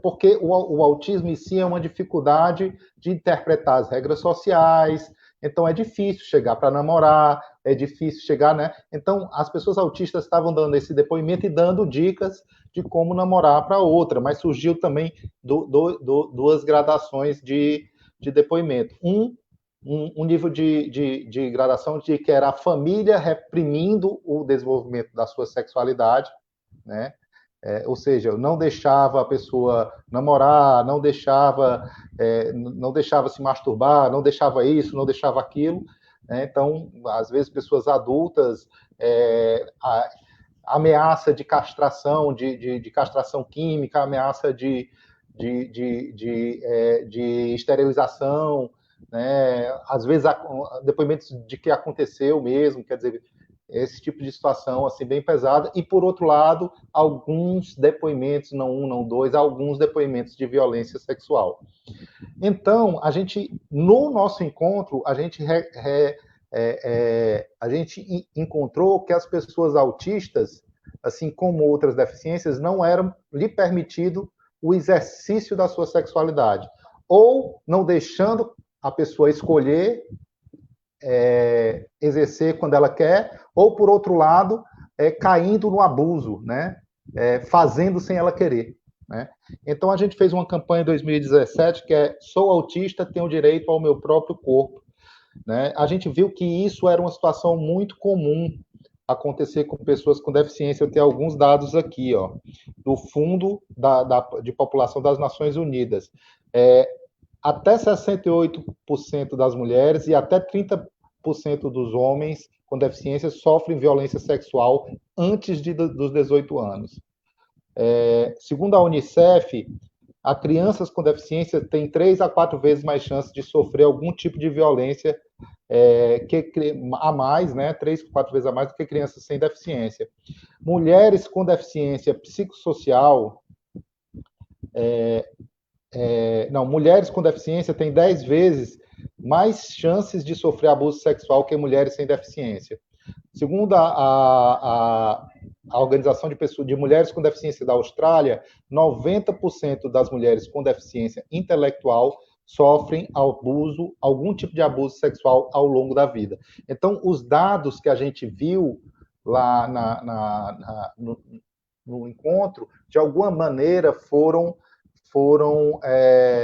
C: porque o autismo em si é uma dificuldade de interpretar as regras sociais, então é difícil chegar para namorar, é difícil chegar, né? Então as pessoas autistas estavam dando esse depoimento e dando dicas de como namorar para outra, mas surgiu também duas gradações de depoimento. Um nível de gradação de que era a família reprimindo o desenvolvimento da sua sexualidade, né? Ou seja, não deixava a pessoa namorar, não deixava se masturbar, não deixava isso, não deixava aquilo. Né? Então, às vezes, pessoas adultas, a ameaça de castração, de castração química, ameaça de esterilização, né? Às vezes depoimentos de que aconteceu mesmo, quer dizer, esse tipo de situação assim bem pesada. E por outro lado, alguns depoimentos, não um, não dois, alguns depoimentos de violência sexual. Então, no nosso encontro, a gente encontrou que as pessoas autistas, assim como outras deficiências, não eram lhe permitido o exercício da sua sexualidade, ou não deixando a pessoa escolher exercer quando ela quer, ou, por outro lado, caindo no abuso, né? Fazendo sem ela querer. Né? Então, a gente fez uma campanha em 2017 que é Sou autista, tenho direito ao meu próprio corpo. Né? A gente viu que isso era uma situação muito comum acontecer com pessoas com deficiência. Eu tenho alguns dados aqui, ó, do Fundo de População das Nações Unidas. Até 68% das mulheres e até 30% dos homens com deficiência sofrem violência sexual antes dos 18 anos. Segundo a Unicef, as crianças com deficiência têm 3 a 4 vezes mais chance de sofrer algum tipo de violência a mais, né? 3 a 4 vezes a mais do que crianças sem deficiência. Mulheres com deficiência psicossocial mulheres com deficiência têm 10 vezes mais chances de sofrer abuso sexual que mulheres sem deficiência. Segundo a Organização de Mulheres com Deficiência da Austrália, 90% das mulheres com deficiência intelectual sofrem algum tipo de abuso sexual ao longo da vida. Então, os dados que a gente viu lá no encontro, de alguma maneira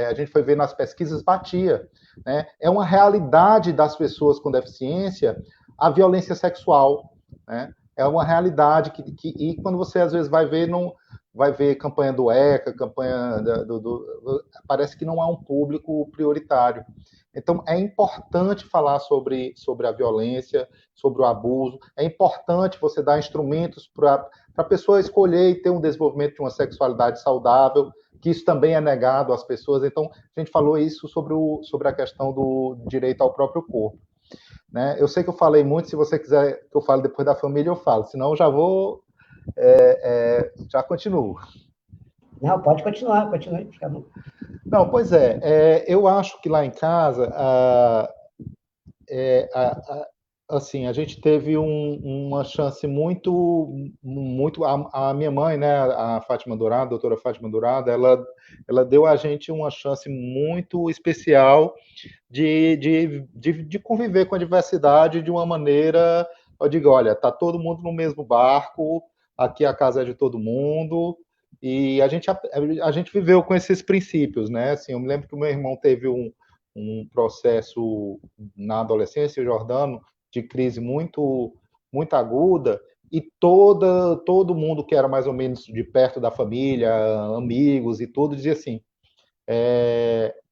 C: a gente foi ver nas pesquisas, batia, né? É uma realidade das pessoas com deficiência a violência sexual, né? É uma realidade e quando você às vezes vai ver campanha do ECA, campanha parece que não há um público prioritário. Então, é importante falar sobre a violência, sobre o abuso, é importante você dar instrumentos para a pessoa escolher e ter um desenvolvimento de uma sexualidade saudável, que isso também é negado às pessoas. Então, a gente falou isso sobre a questão do direito ao próprio corpo. Né? Eu sei que eu falei muito, se você quiser que eu fale depois da família, eu falo, senão eu já vou, já continuo.
A: Não, pode continuar, continue.
C: Não, pois eu acho que lá em casa, assim, a gente teve uma chance muito, a minha mãe, né, a Fátima Dourado, a doutora Fátima Dourado, ela deu a gente uma chance muito especial de conviver com a diversidade de uma maneira, eu digo, olha, tá todo mundo no mesmo barco, aqui a casa é de todo mundo, e a gente viveu com esses princípios, né? Assim, eu me lembro que o meu irmão teve um processo na adolescência, o Jordano, de crise muito aguda, e todo mundo que era mais ou menos de perto da família, amigos e tudo, dizia assim,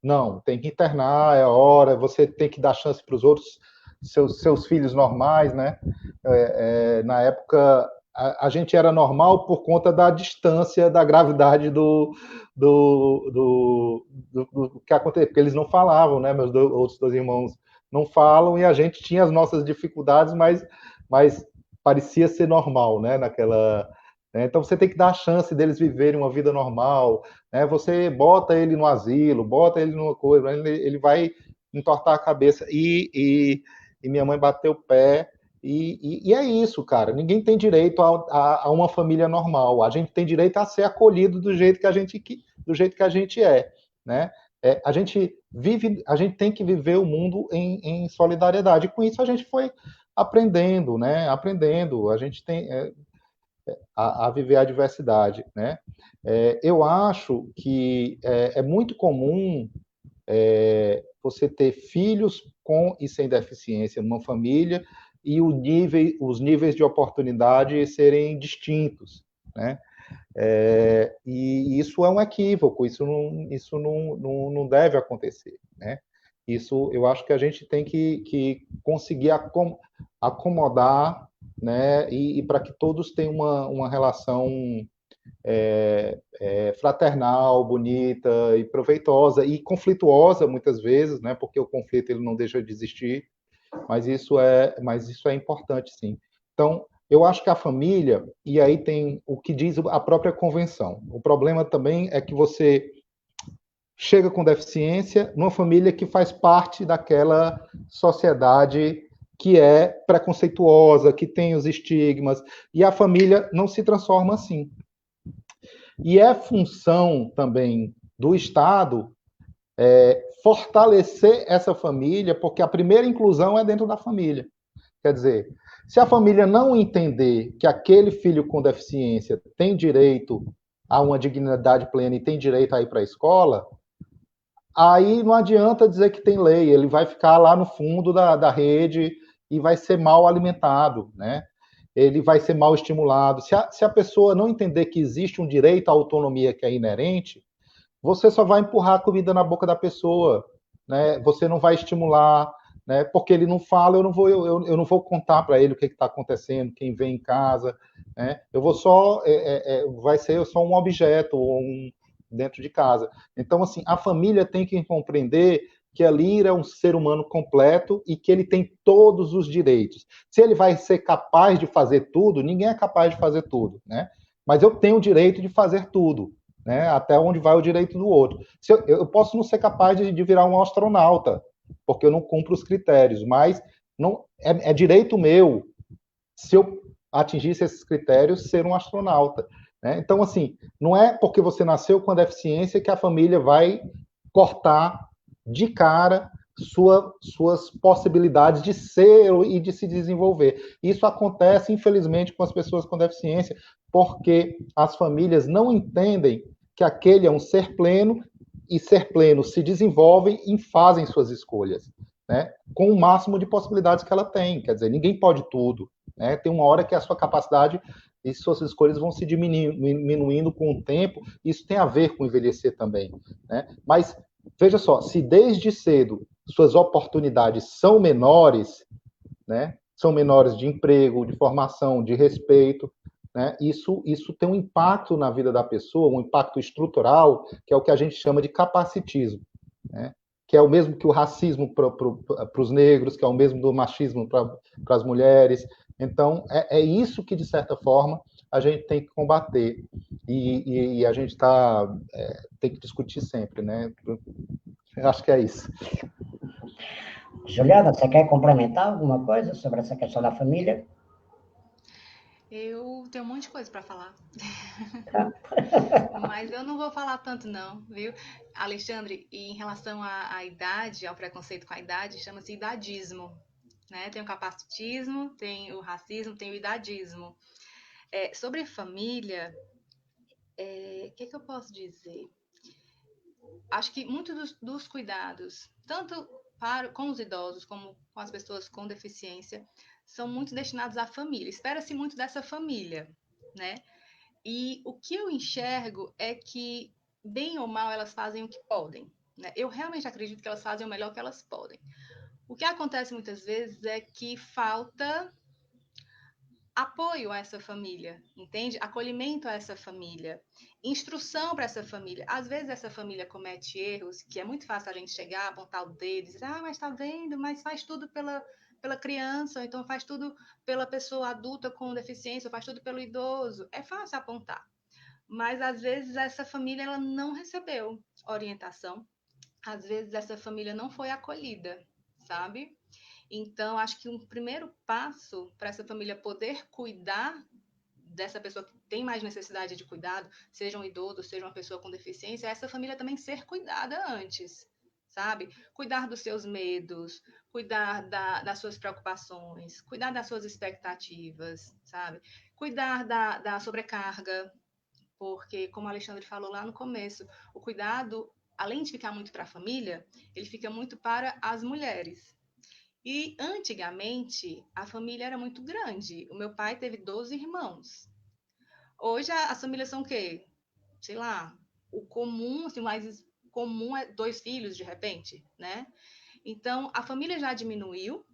C: não, tem que internar, é hora, você tem que dar chance para os outros, seus filhos normais, né? Na época, a gente era normal por conta da distância, da gravidade do que aconteceu, porque eles não falavam, né? Meus outros dois irmãos não falam, e a gente tinha as nossas dificuldades, mas parecia ser normal, né? Então você tem que dar a chance deles viverem uma vida normal, né? Você bota ele no asilo, bota ele numa coisa, ele vai entortar a cabeça. E minha mãe bateu o pé, e é isso, cara. Ninguém tem direito a uma família normal. A gente tem direito a ser acolhido do jeito que a gente é, né? A gente tem que viver o mundo em solidariedade. E com isso a gente foi aprendendo, né? A gente tem a viver a diversidade, né? Eu acho que é muito comum você ter filhos com e sem deficiência numa família e os níveis de oportunidade serem distintos, né? E isso é um equívoco, isso não deve acontecer, né? Isso eu acho que a gente tem que conseguir acomodar, né? E para que todos tenham uma relação fraternal, bonita e proveitosa e conflituosa muitas vezes, né? Porque o conflito ele não deixa de existir, mas isso é importante, sim. Então, eu acho que a família, e aí tem o que diz a própria convenção. O problema também é que você chega com deficiência numa família que faz parte daquela sociedade que é preconceituosa, que tem os estigmas, e a família não se transforma assim. E é função também do Estado fortalecer essa família, porque a primeira inclusão é dentro da família. Quer dizer, se a família não entender que aquele filho com deficiência tem direito a uma dignidade plena e tem direito a ir para a escola, aí não adianta dizer que tem lei, ele vai ficar lá no fundo da rede e vai ser mal alimentado, né? Ele vai ser mal estimulado. Se a pessoa não entender que existe um direito à autonomia que é inerente, você só vai empurrar a comida na boca da pessoa, né? Você não vai estimular, né? Porque ele não fala, eu não vou contar para ele o que está acontecendo, quem vem em casa, né? Eu vou só, vai ser só um objeto dentro de casa. Então, assim, a família tem que compreender que ali é um ser humano completo e que ele tem todos os direitos. Se ele vai ser capaz de fazer tudo, ninguém é capaz de fazer tudo, né? Mas eu tenho o direito de fazer tudo, né? Até onde vai o direito do outro. Eu posso não ser capaz de virar um astronauta, porque eu não cumpro os critérios, mas não é direito meu, se eu atingisse esses critérios, ser um astronauta, né? Então, assim, não é porque você nasceu com a deficiência que a família vai cortar de cara suas possibilidades de ser e de se desenvolver. Isso acontece, infelizmente, com as pessoas com deficiência, porque as famílias não entendem que aquele é um ser pleno, e ser pleno se desenvolvem e fazem suas escolhas, né? Com o máximo de possibilidades que ela tem. Quer dizer, ninguém pode tudo, né? Tem uma hora que a sua capacidade e suas escolhas vão se diminuindo com o tempo. Isso tem a ver com envelhecer também, né? Mas veja só, se desde cedo suas oportunidades são menores, né? São menores de emprego, de formação, de respeito, né? Isso tem um impacto na vida da pessoa, um impacto estrutural, que é o que a gente chama de capacitismo, né? Que é o mesmo que o racismo para os negros, que é o mesmo do machismo para as mulheres. Então, é isso que, de certa forma, a gente tem que combater. E a gente tem que discutir sempre, né? Eu acho que é isso.
A: Juliana, você quer complementar alguma coisa sobre essa questão da família?
B: Eu tenho um monte de coisa para falar. Mas eu não vou falar tanto não, viu? Alexandre, e em relação à idade, ao preconceito com a idade, chama-se idadismo, né? Tem o capacitismo, tem o racismo, tem o idadismo. Sobre família, o que eu posso dizer? Acho que muitos dos cuidados, tanto com os idosos como com as pessoas com deficiência, são muito destinados à família. Espera-se muito dessa família, né? E o que eu enxergo é que, bem ou mal, elas fazem o que podem, né? Eu realmente acredito que elas fazem o melhor que elas podem. O que acontece muitas vezes é que falta apoio a essa família, entende? Acolhimento a essa família, instrução para essa família. Às vezes essa família comete erros que é muito fácil a gente chegar, apontar o dedo e dizer, mas tá vendo, mas faz tudo pela criança, ou então faz tudo pela pessoa adulta com deficiência, ou faz tudo pelo idoso. É fácil apontar. Mas às vezes essa família ela não recebeu orientação, às vezes essa família não foi acolhida, sabe? Então, acho que um primeiro passo para essa família poder cuidar dessa pessoa que tem mais necessidade de cuidado, seja um idoso, seja uma pessoa com deficiência, é essa família também ser cuidada antes, sabe? Cuidar dos seus medos, cuidar das suas preocupações, cuidar das suas expectativas, sabe? Cuidar da sobrecarga, porque, como o Alexandre falou lá no começo, o cuidado, além de ficar muito para a família, ele fica muito para as mulheres. E antigamente a família era muito grande. O meu pai teve 12 irmãos. Hoje as famílias são o quê? Sei lá, o comum, assim, o mais comum é 2 filhos de repente, né? Então a família já diminuiu,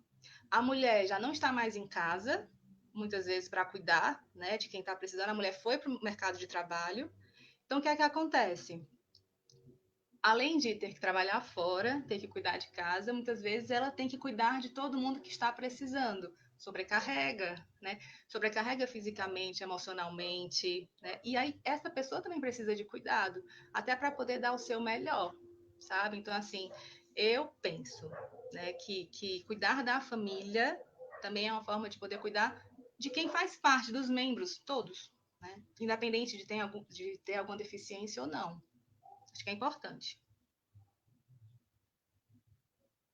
B: a mulher já não está mais em casa, muitas vezes para cuidar, né, de quem está precisando. A mulher foi para o mercado de trabalho. Então o que é que acontece? Além de ter que trabalhar fora, ter que cuidar de casa, muitas vezes ela tem que cuidar de todo mundo que está precisando. Sobrecarrega, né? Sobrecarrega fisicamente, emocionalmente, né? E aí essa pessoa também precisa de cuidado, até para poder dar o seu melhor, sabe? Então, assim, eu penso, né, que cuidar da família também é uma forma de poder cuidar de quem faz parte, dos membros, todos, né? Independente de ter alguma deficiência ou não. Acho que é importante.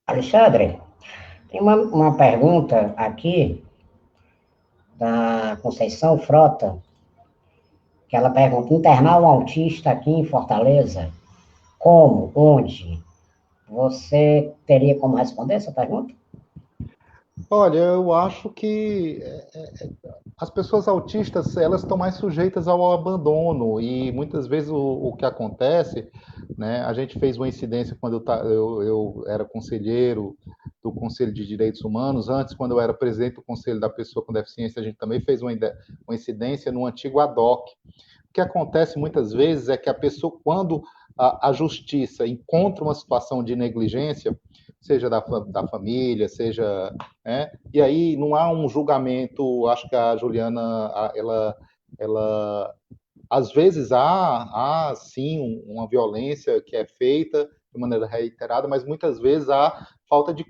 A: Alexandre, tem uma pergunta aqui da Conceição Frota, que ela pergunta: internar um autista aqui em Fortaleza, como? Onde? Você teria como responder essa pergunta?
C: Olha, eu acho que as pessoas autistas, elas estão mais sujeitas ao abandono, e muitas vezes o que acontece, né, a gente fez uma incidência quando eu era conselheiro do Conselho de Direitos Humanos. Antes, quando eu era presidente do Conselho da Pessoa com Deficiência, a gente também fez uma incidência no antigo ADOC. O que acontece muitas vezes é que a pessoa, quando a justiça encontra uma situação de negligência, seja da família, seja, né, e aí não há um julgamento. Acho que a Juliana, ela às vezes há sim uma violência que é feita de maneira reiterada, mas muitas vezes há falta de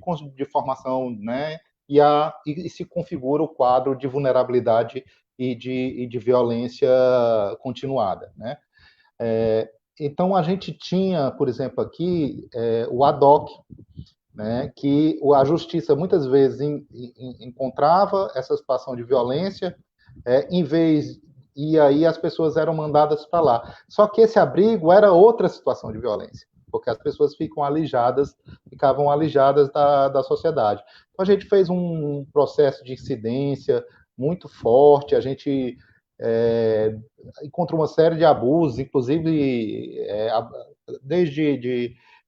C: formação, né, e se configura o quadro de vulnerabilidade e de violência continuada, né? Então a gente tinha, por exemplo, aqui o ADOC, né, que a justiça muitas vezes encontrava essa situação de violência, em vez e aí as pessoas eram mandadas para lá. Só que esse abrigo era outra situação de violência, porque as pessoas ficavam alijadas da sociedade. Então a gente fez um processo de incidência muito forte, a gente encontrou uma série de abusos, inclusive desde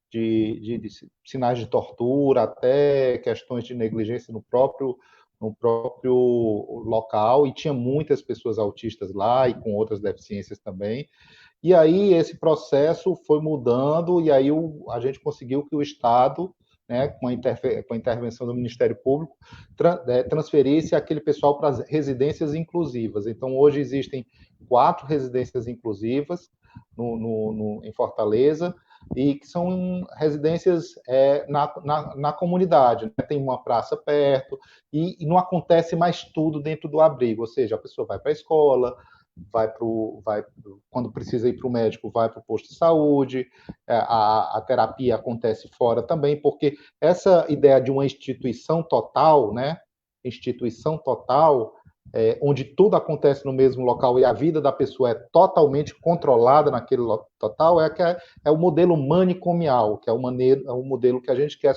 C: de sinais de tortura até questões de negligência no próprio local, e tinha muitas pessoas autistas lá e com outras deficiências também. E aí esse processo foi mudando, e aí a gente conseguiu que o Estado, né, com a intervenção do Ministério Público, transferisse aquele pessoal para as residências inclusivas. Então, hoje existem 4 residências inclusivas em Fortaleza, e que são residências na comunidade, né? Tem uma praça perto, e não acontece mais tudo dentro do abrigo, ou seja, a pessoa vai para a escola, quando precisa ir para o médico, vai para o posto de saúde, a terapia acontece fora também, porque essa ideia de uma instituição total, né? Instituição total, onde tudo acontece no mesmo local e a vida da pessoa é totalmente controlada naquele total, é o modelo manicomial, que é o modelo que a gente quer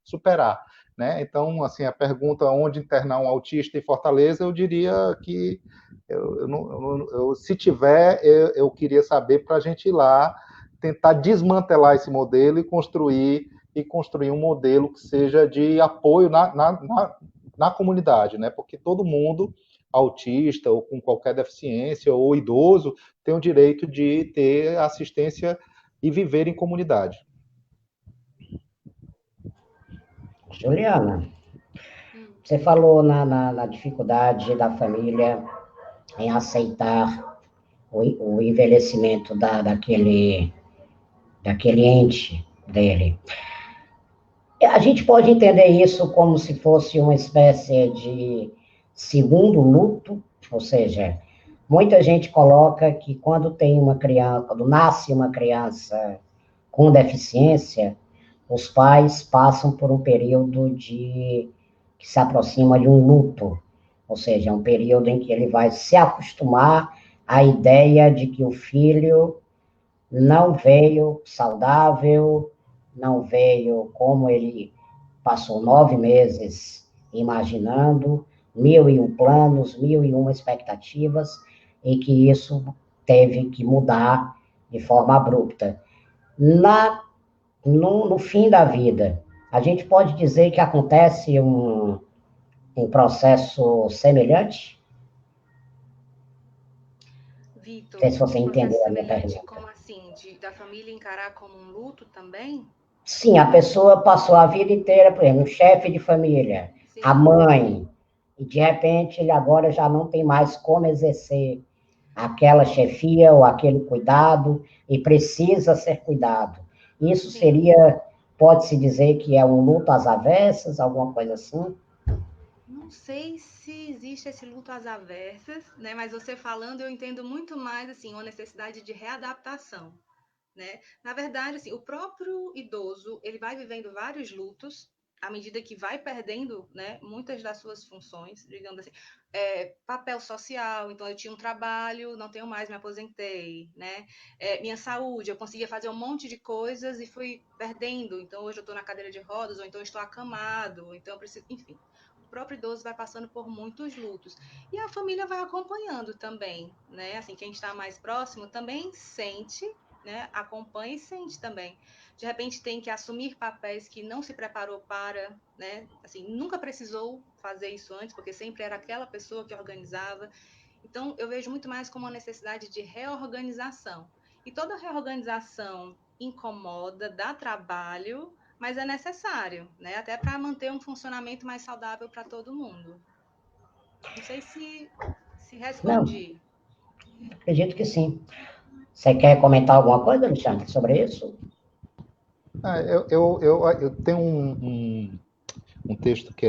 C: superar. Né? Então, assim, a pergunta onde internar um autista em Fortaleza, eu diria que, se tiver, eu queria saber para a gente ir lá, tentar desmantelar esse modelo e construir um modelo que seja de apoio na comunidade, né? Porque todo mundo, autista ou com qualquer deficiência ou idoso, tem o direito de ter assistência e viver em comunidade.
A: Juliana, você falou na dificuldade da família em aceitar o envelhecimento daquele ente dele. A gente pode entender isso como se fosse uma espécie de segundo luto, ou seja, muita gente coloca que quando nasce uma criança com deficiência, os pais passam por um período que se aproxima de um luto, ou seja, um período em que ele vai se acostumar à ideia de que o filho não veio saudável, não veio como ele passou 9 meses imaginando, 1001 planos, 1001 expectativas, e que isso teve que mudar de forma abrupta. No fim da vida, a gente pode dizer que acontece um processo semelhante?
B: Vitor,
A: Não sei se você entendeu a minha pergunta.
B: Como assim? Da família encarar como um luto também?
A: Sim, a pessoa passou a vida inteira, por exemplo, um chefe de família, sim, a mãe, e de repente ele agora já não tem mais como exercer aquela chefia ou aquele cuidado e precisa ser cuidado. Isso seria, pode-se dizer que é um luto às avessas, alguma coisa assim?
B: Não sei se existe esse luto às avessas, né? Mas você falando, eu entendo muito mais assim, uma necessidade de readaptação, né? Na verdade, assim, o próprio idoso, ele vai vivendo vários lutos à medida que vai perdendo, né, muitas das suas funções, digamos assim, papel social. Então eu tinha um trabalho, não tenho mais, me aposentei, né? Minha saúde, eu conseguia fazer um monte de coisas e fui perdendo. Então hoje eu estou na cadeira de rodas, ou então estou acamado, então eu preciso, enfim. O próprio idoso vai passando por muitos lutos. E a família vai acompanhando também, né? Assim, quem está mais próximo também sente, né? Acompanha e sente também. De repente tem que assumir papéis que não se preparou para, né? Assim, nunca precisou fazer isso antes, porque sempre era aquela pessoa que organizava. Então, eu vejo muito mais como uma necessidade de reorganização. E toda reorganização incomoda, dá trabalho, mas é necessário, né? Até para manter um funcionamento mais saudável para todo mundo. Não sei se respondi.
A: Não, acredito que sim. Você quer comentar alguma coisa, Alexandre, sobre isso?
C: Eu tenho um texto que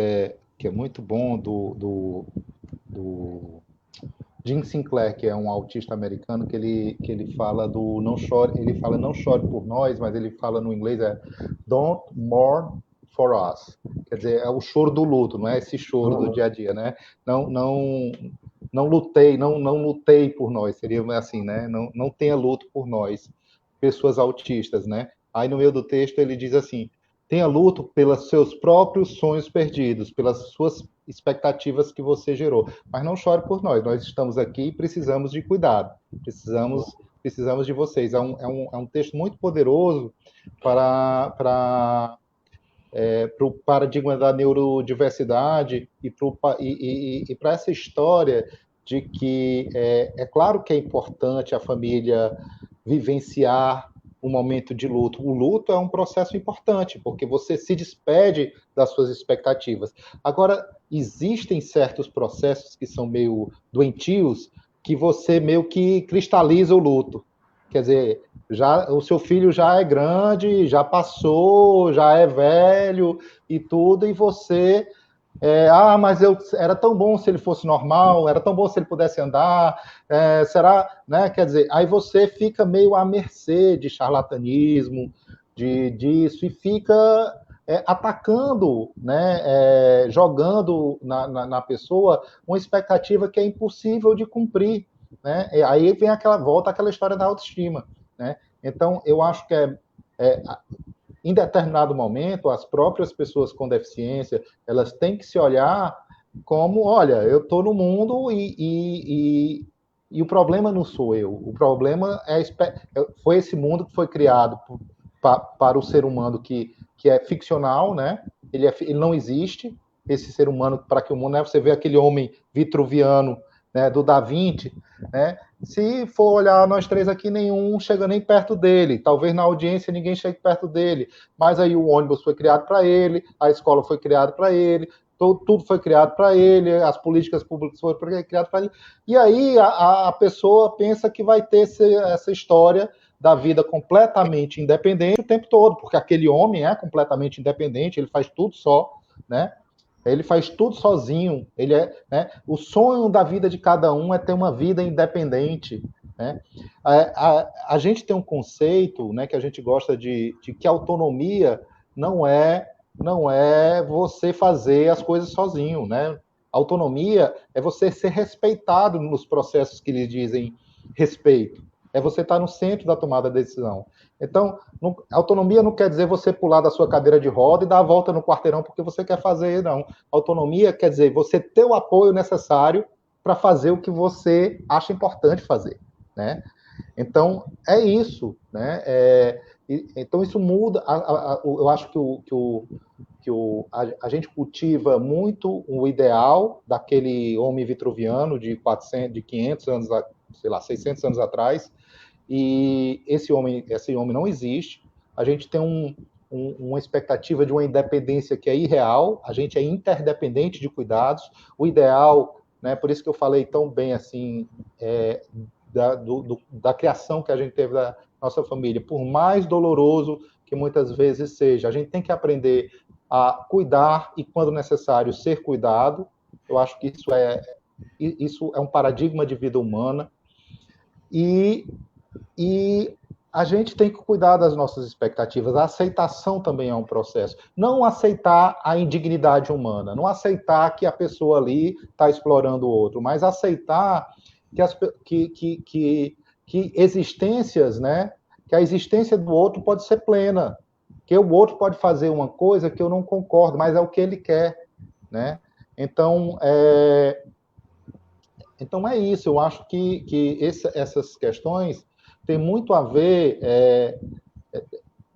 C: é muito bom do Jim Sinclair, que é um autista americano, que ele fala não chore por nós, mas ele fala no inglês Don't mourn for us. Quer dizer, é o choro do luto, não é esse choro do dia a dia, né? Não lutei por nós, seria assim, né? Não tenha luto por nós, pessoas autistas, né? Aí no meio do texto ele diz assim: tenha luto pelos seus próprios sonhos perdidos, pelas suas expectativas que você gerou, mas não chore por nós. Nós estamos aqui e precisamos de cuidado, precisamos de vocês. É um texto muito poderoso para o paradigma da neurodiversidade e para essa história de que é claro que é importante a família vivenciar um momento de luto. O luto é um processo importante, porque você se despede das suas expectativas. Agora, existem certos processos que são meio doentios, que você meio que cristaliza o luto. Quer dizer, o seu filho já é grande, já passou, já é velho e tudo, e você... mas era tão bom se ele fosse normal, era tão bom se ele pudesse andar, será, né? Quer dizer, aí você fica meio à mercê de charlatanismo, disso, e fica atacando, né? Jogando na pessoa uma expectativa que é impossível de cumprir, né? E aí volta aquela história da autoestima, né? Então, eu acho que em determinado momento, as próprias pessoas com deficiência, elas têm que se olhar como, olha, eu estou no mundo e o problema não sou eu. O problema foi esse mundo que foi criado para o ser humano que é ficcional, né? Ele não existe, esse ser humano, para que o mundo... Né? Você vê aquele homem vitruviano, né, do Da Vinci, né? Se for olhar nós três aqui, nenhum chega nem perto dele. Talvez na audiência ninguém chegue perto dele. Mas aí o ônibus foi criado para ele, a escola foi criada para ele, tudo foi criado para ele, as políticas públicas foram criadas para ele. E aí a pessoa pensa que vai ter essa história da vida completamente independente o tempo todo, porque aquele homem é completamente independente, ele faz tudo só, né? Ele faz tudo sozinho. Né? O sonho da vida de cada um é ter uma vida independente. Né? A gente tem um conceito, né, que a gente gosta de que a autonomia não é você fazer as coisas sozinho. Né? Autonomia é você ser respeitado nos processos que lhe dizem respeito. É você estar no centro da tomada da decisão. Então, autonomia não quer dizer você pular da sua cadeira de roda e dar a volta no quarteirão porque você quer fazer, não. Autonomia quer dizer você ter o apoio necessário para fazer o que você acha importante fazer, né? Então, é isso, né? Então, isso muda. Eu acho que a gente cultiva muito o ideal daquele homem vitruviano de 500 anos, sei lá, 600 anos atrás, e esse homem não existe. A gente tem uma expectativa de uma independência que é irreal, a gente é interdependente de cuidados. O ideal, né, por isso que eu falei tão bem assim, da criação que a gente teve da nossa família, por mais doloroso que muitas vezes seja, a gente tem que aprender a cuidar e, quando necessário, ser cuidado. Eu acho que isso é um paradigma de vida humana. E a gente tem que cuidar das nossas expectativas. A aceitação também é um processo. Não aceitar a indignidade humana, não aceitar que a pessoa ali está explorando o outro, mas aceitar que existências, né? Que a existência do outro pode ser plena, que o outro pode fazer uma coisa que eu não concordo, mas é o que ele quer, né? Então é isso. Eu acho que essas questões têm muito a ver,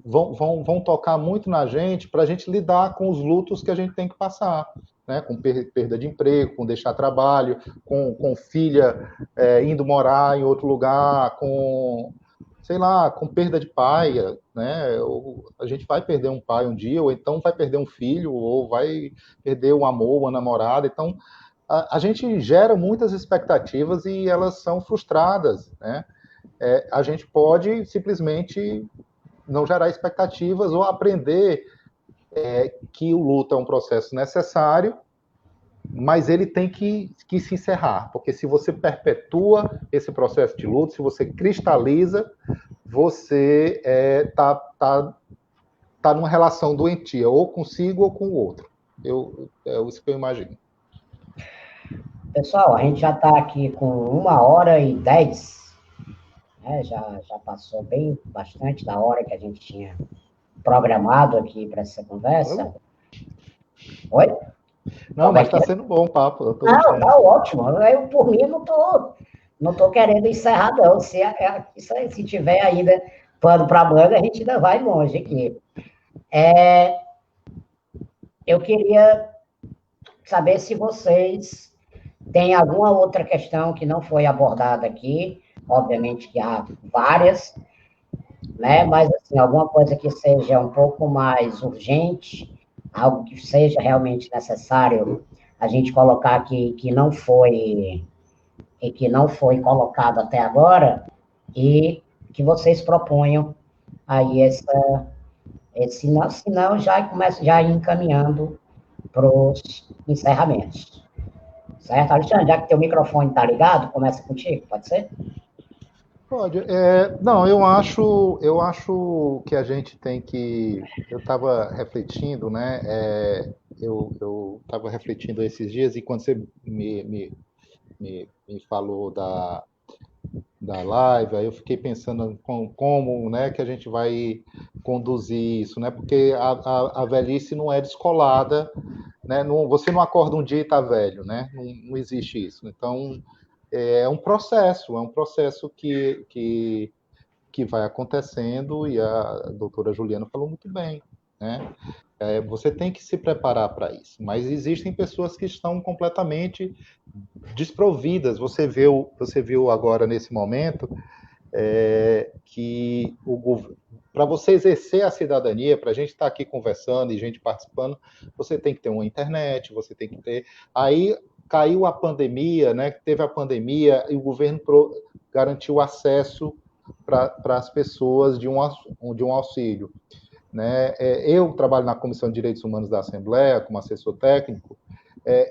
C: vão tocar muito na gente, para a gente lidar com os lutos que a gente tem que passar, né? Com perda de emprego, com deixar trabalho, com filha indo morar em outro lugar, com, sei lá, com perda de pai, né? A gente vai perder um pai um dia, ou então vai perder um filho, ou vai perder um amor, uma namorada. Então, a gente gera muitas expectativas e elas são frustradas, né? A gente pode simplesmente não gerar expectativas ou aprender que o luto é um processo necessário, mas ele tem que se encerrar, porque se você perpetua esse processo de luto, se você cristaliza, você está tá numa relação doentia, ou consigo ou com o outro. É isso que eu imagino.
A: Pessoal, a gente já está aqui com 1h10, né? Já passou bastante da hora que a gente tinha programado aqui para essa conversa. Oi?
C: Não, mas está sendo bom o papo. Eu tô
A: não,
C: gostando.
A: tá ótimo. Eu, por mim, não tô querendo encerrar, não. Se tiver ainda pano para manga, a gente ainda vai longe aqui. Eu queria saber se vocês têm alguma outra questão que não foi abordada aqui. Obviamente que há várias, né? Mas assim, alguma coisa que seja um pouco mais urgente, algo que seja realmente necessário a gente colocar aqui que não foi colocado até agora e que vocês proponham aí senão já começa já encaminhando para os encerramentos. Certo, Alexandre? Já que teu microfone está ligado, começa contigo, pode ser?
C: Pode. Não, eu acho que a gente tem que. Eu estava refletindo, né? Eu estava refletindo esses dias e quando você me falou da live, aí eu fiquei pensando como, né, que a gente vai conduzir isso, né? Porque a velhice não é descolada, né? Não, você não acorda um dia e está velho, né? Não existe isso. Então é um processo que vai acontecendo e a doutora Juliana falou muito bem, né? Você tem que se preparar para isso, mas existem pessoas que estão completamente desprovidas. Você viu agora nesse momento que para você exercer a cidadania, para a gente estar aqui conversando e gente participando, você tem que ter uma internet, você tem que ter. Aí caiu a pandemia, né? Teve a pandemia e o governo garantiu acesso para as pessoas de um auxílio. Né? Eu trabalho na Comissão de Direitos Humanos da Assembleia, como assessor técnico,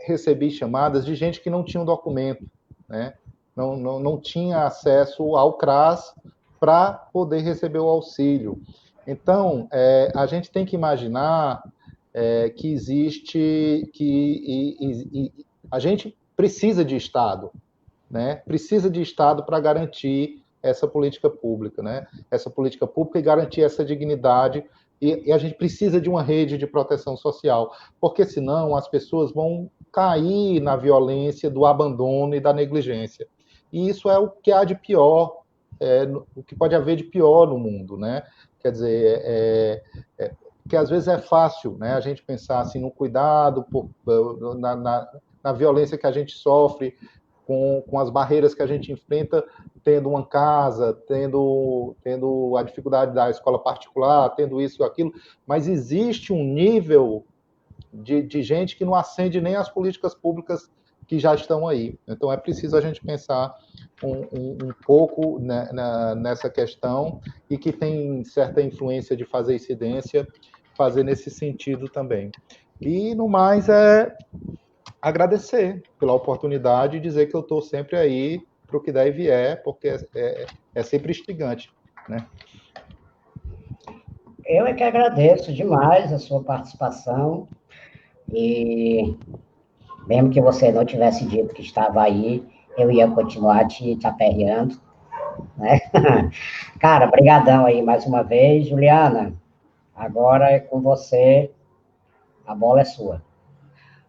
C: recebi chamadas de gente que não tinha um documento, né? Não tinha acesso ao CRAS para poder receber o auxílio. Então, a gente tem que imaginar que existe, a gente precisa de Estado, né? Precisa de Estado para garantir essa política pública, né? Essa política pública e garantir essa dignidade. E a gente precisa de uma rede de proteção social, porque senão as pessoas vão cair na violência do abandono e da negligência. E isso é o que há de pior, o que pode haver de pior no mundo, né? Quer dizer, que às vezes é fácil, né? A gente pensar assim no cuidado na violência que a gente sofre, com as barreiras que a gente enfrenta, tendo uma casa, tendo a dificuldade da escola particular, tendo isso e aquilo, mas existe um nível de gente que não acende nem as políticas públicas que já estão aí. Então é preciso a gente pensar um pouco nessa questão e que tem certa influência de fazer incidência, fazer nesse sentido também. E no mais agradecer pela oportunidade e dizer que eu estou sempre aí para o que der e vier, porque é sempre instigante, né?
A: Eu é que agradeço demais a sua participação e mesmo que você não tivesse dito que estava aí, eu ia continuar te aperreando, né? Cara, brigadão aí mais uma vez, Juliana. Agora é com você, a bola é sua.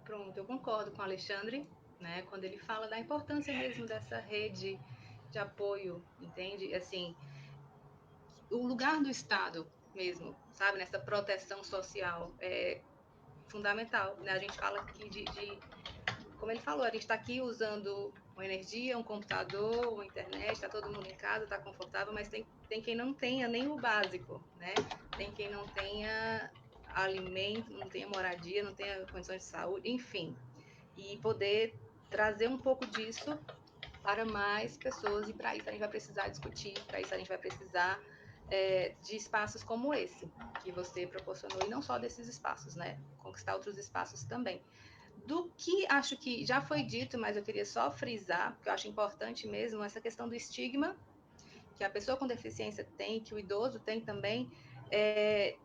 B: Pronto, eu concordo com o Alexandre, né, quando ele fala da importância mesmo dessa rede de apoio, entende? Assim, o lugar do Estado mesmo, sabe, nessa proteção social é fundamental, né? A gente fala aqui como ele falou, a gente está aqui usando uma energia, um computador, uma internet, está todo mundo em casa, está confortável, mas tem quem não tenha nem o básico, né? Tem quem não tenha alimento, não tenha moradia, não tenha condições de saúde, enfim. E poder trazer um pouco disso para mais pessoas, e para isso a gente vai precisar discutir, para isso a gente vai precisar de espaços como esse que você proporcionou, e não só desses espaços, né? Conquistar outros espaços também. Do que acho que já foi dito, mas eu queria só frisar, porque eu acho importante mesmo, essa questão do estigma que a pessoa com deficiência tem, que o idoso tem também,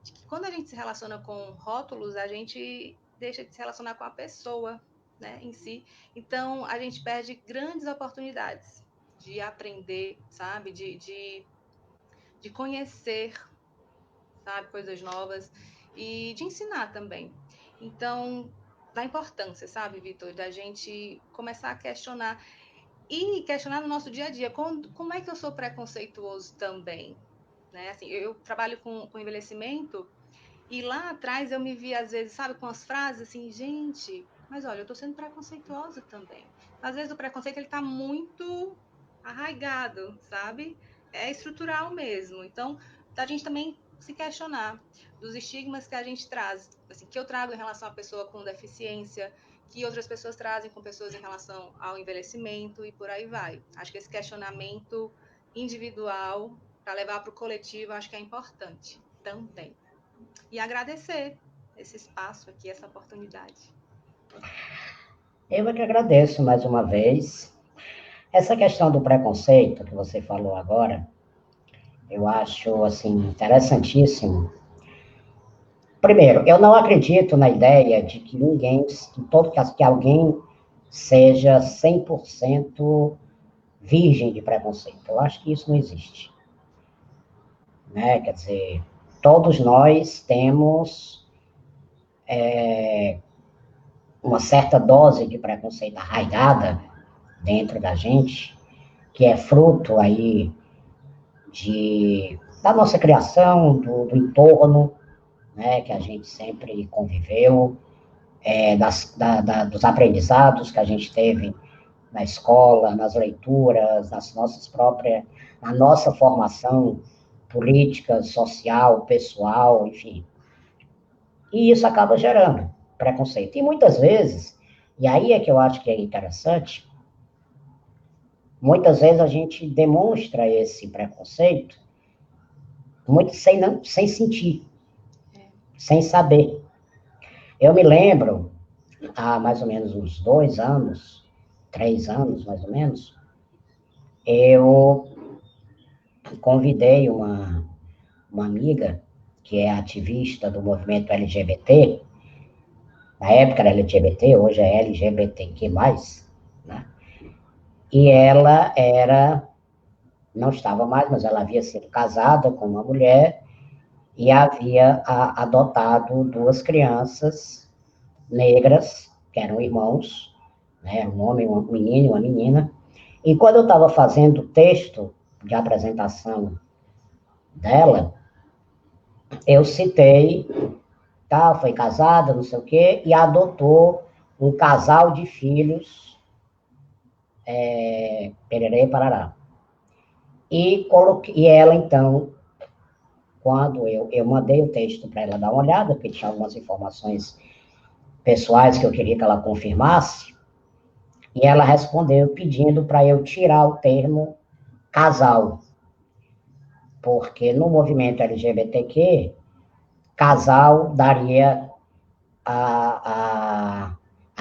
B: de que quando a gente se relaciona com rótulos, a gente deixa de se relacionar com a pessoa, né, em si. Então, a gente perde grandes oportunidades de aprender, sabe? De conhecer, sabe? Coisas novas e de ensinar também. Então, da importância, sabe, Vitor, da gente começar a questionar e questionar no nosso dia a dia. Como é que eu sou preconceituoso também? Né? Assim, eu trabalho com envelhecimento e lá atrás eu me vi, às vezes, sabe, com as frases assim, gente, mas olha, eu estou sendo preconceituosa também. Às vezes o preconceito ele está muito arraigado, sabe? É estrutural mesmo. Então, a gente também se questionar dos estigmas que a gente traz, assim, que eu trago em relação à pessoa com deficiência, que outras pessoas trazem com pessoas em relação ao envelhecimento e por aí vai. Acho que esse questionamento individual para levar para o coletivo, acho que é importante também. E agradecer esse espaço aqui, essa oportunidade.
A: Eu é que agradeço mais uma vez. Essa questão do preconceito que você falou agora, eu acho, assim, interessantíssimo. Primeiro, eu não acredito na ideia de que ninguém, em todo caso, que alguém seja 100% virgem de preconceito. Eu acho que isso não existe. Né? Quer dizer, todos nós temos uma certa dose de preconceito arraigada dentro da gente, que é fruto aí da nossa criação, do entorno, né, que a gente sempre conviveu, dos aprendizados que a gente teve na escola, nas leituras, na nossa formação política, social, pessoal, enfim. E isso acaba gerando preconceito. E muitas vezes, e aí é que eu acho que é interessante, muitas vezes a gente demonstra esse preconceito muito sem sentir, sem saber. Eu me lembro, há mais ou menos uns 2 anos, 3 anos mais ou menos, eu convidei uma amiga que é ativista do movimento LGBT, na época era LGBT, hoje é LGBTQ+, né? E ela não estava mais, mas ela havia sido casada com uma mulher e havia adotado 2 crianças negras, que eram irmãos, né? Um homem, um menino e uma menina. E quando eu estava fazendo o texto de apresentação dela, eu citei, tal, foi casada, não sei o quê, e adotou um casal de filhos, pererê, parará. E ela, então, quando eu mandei o texto para ela dar uma olhada, porque tinha algumas informações pessoais que eu queria que ela confirmasse, e ela respondeu pedindo para eu tirar o termo casal, porque no movimento LGBTQ, casal daria a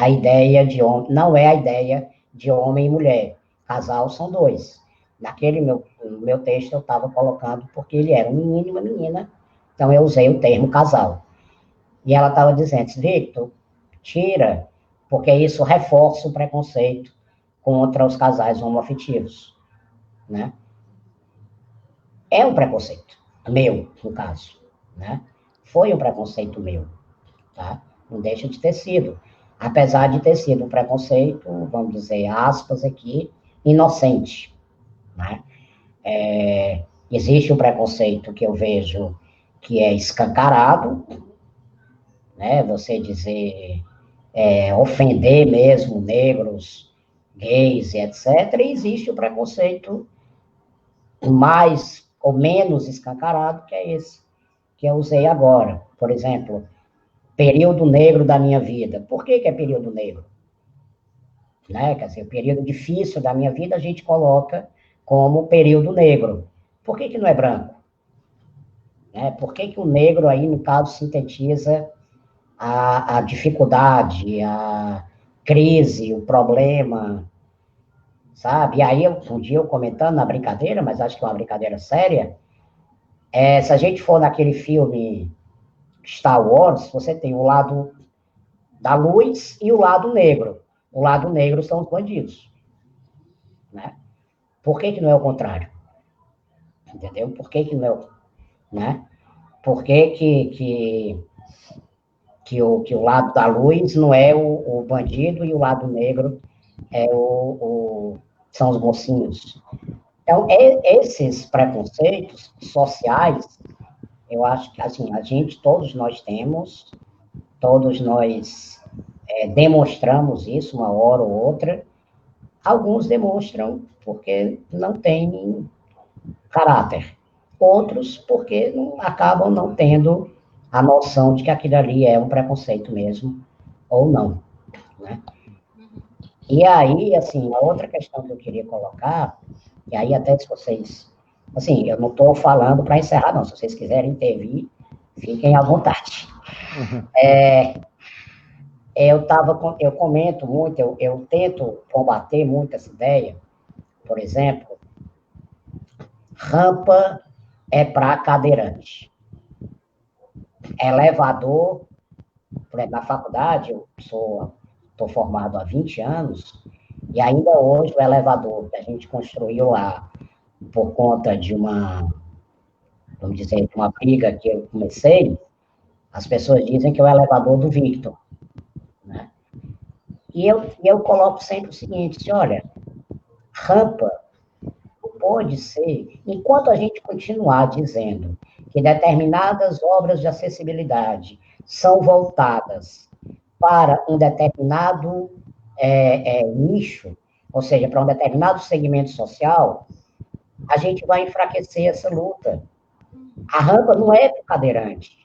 A: ideia de homem, não é a ideia de homem e mulher, casal são 2. Naquele meu texto eu estava colocando porque ele era um menino e uma menina, então eu usei o termo casal. E ela estava dizendo, Victor, tira, porque isso reforça o preconceito contra os casais homoafetivos, né? É um preconceito, meu, no caso, né? Foi um preconceito meu, tá? Não deixa de ter sido. Apesar de ter sido um preconceito, vamos dizer, aspas aqui, inocente, né? Existe um preconceito que eu vejo que é escancarado, né? Você dizer, ofender mesmo negros, gays e etc. E existe o preconceito mais ou menos escancarado, que é esse que eu usei agora. Por exemplo, período negro da minha vida. Por que é período negro? Né? Quer dizer, o período difícil da minha vida a gente coloca como período negro. Por que não é branco? Né? Por que o negro aí, no caso, sintetiza a dificuldade, a crise, o problema, sabe? E aí, um dia eu comentando na brincadeira, mas acho que é uma brincadeira séria, Se a gente for naquele filme Star Wars, você tem o lado da luz e o lado negro. O lado negro são os bandidos, né? Por que não é o contrário? Entendeu? Por que não é o... Né? Por que o lado da luz não é o bandido e o lado negro são os mocinhos? Então, esses preconceitos sociais, eu acho que, assim, todos nós temos, todos nós demonstramos isso uma hora ou outra. Alguns demonstram porque não têm caráter, outros porque acabam não tendo a noção de que aquilo ali é um preconceito mesmo, ou não, né? E aí, assim, a outra questão que eu queria colocar, e aí até se vocês, assim, eu não estou falando para encerrar, não, se vocês quiserem intervir, fiquem à vontade. Eu comento muito, eu tento combater muito essa ideia, por exemplo, rampa é para cadeirante. Elevador, por exemplo, na faculdade, eu estou formado há 20 anos, e ainda hoje o elevador que a gente construiu lá, por conta de vamos dizer, uma briga que eu comecei, as pessoas dizem que é o elevador do Victor, né? E eu coloco sempre o seguinte, olha, rampa pode ser, enquanto a gente continuar dizendo que determinadas obras de acessibilidade são voltadas para um determinado nicho, ou seja, para um determinado segmento social, a gente vai enfraquecer essa luta. A rampa não é para o cadeirante.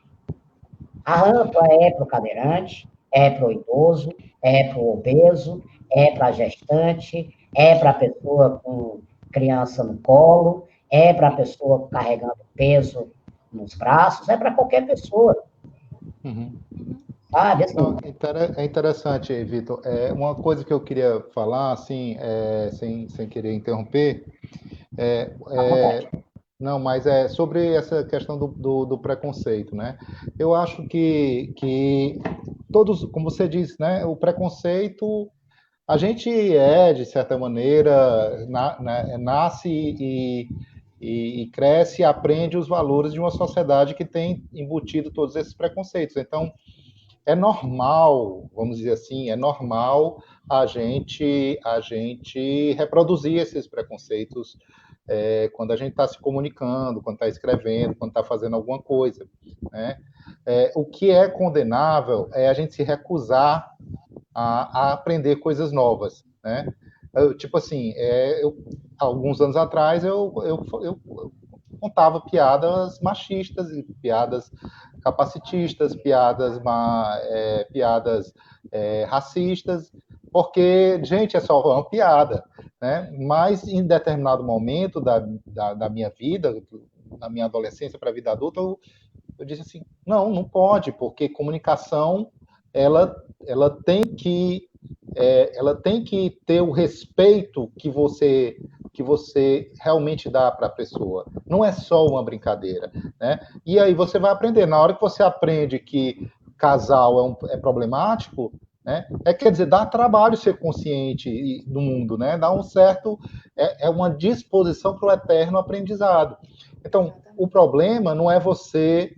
A: A rampa é para o cadeirante, é para o idoso, é para o obeso, é para a gestante, é para a pessoa com criança no colo, é para a pessoa carregando peso nos braços, é para qualquer pessoa.
C: Uhum.
A: Sabe, assim.
C: Não, é interessante, Vitor. Uma coisa que eu queria falar, assim, sem querer interromper, não, mas é sobre essa questão do preconceito, né? Eu acho que todos, como você disse, né? O preconceito, a gente de certa maneira, nasce e cresce e aprende os valores de uma sociedade que tem embutido todos esses preconceitos. Então, é normal, vamos dizer assim, é normal a gente reproduzir esses preconceitos quando a gente está se comunicando, quando está escrevendo, quando está fazendo alguma coisa, né? O que é condenável é a gente se recusar a aprender coisas novas, né? Tipo assim, alguns anos atrás eu contava piadas machistas, piadas capacitistas, piadas racistas, porque, gente, é só uma piada, né? Mas em determinado momento da minha vida, na minha adolescência para a vida adulta, eu disse assim, não pode, porque comunicação ela tem que ter o respeito que você realmente dá para a pessoa. Não é só uma brincadeira, né? E aí você vai aprender. Na hora que você aprende que casal é problemático, né? Quer dizer, dá trabalho ser consciente do mundo, né? Dá um certo... uma disposição para o eterno aprendizado. Então, o problema não é você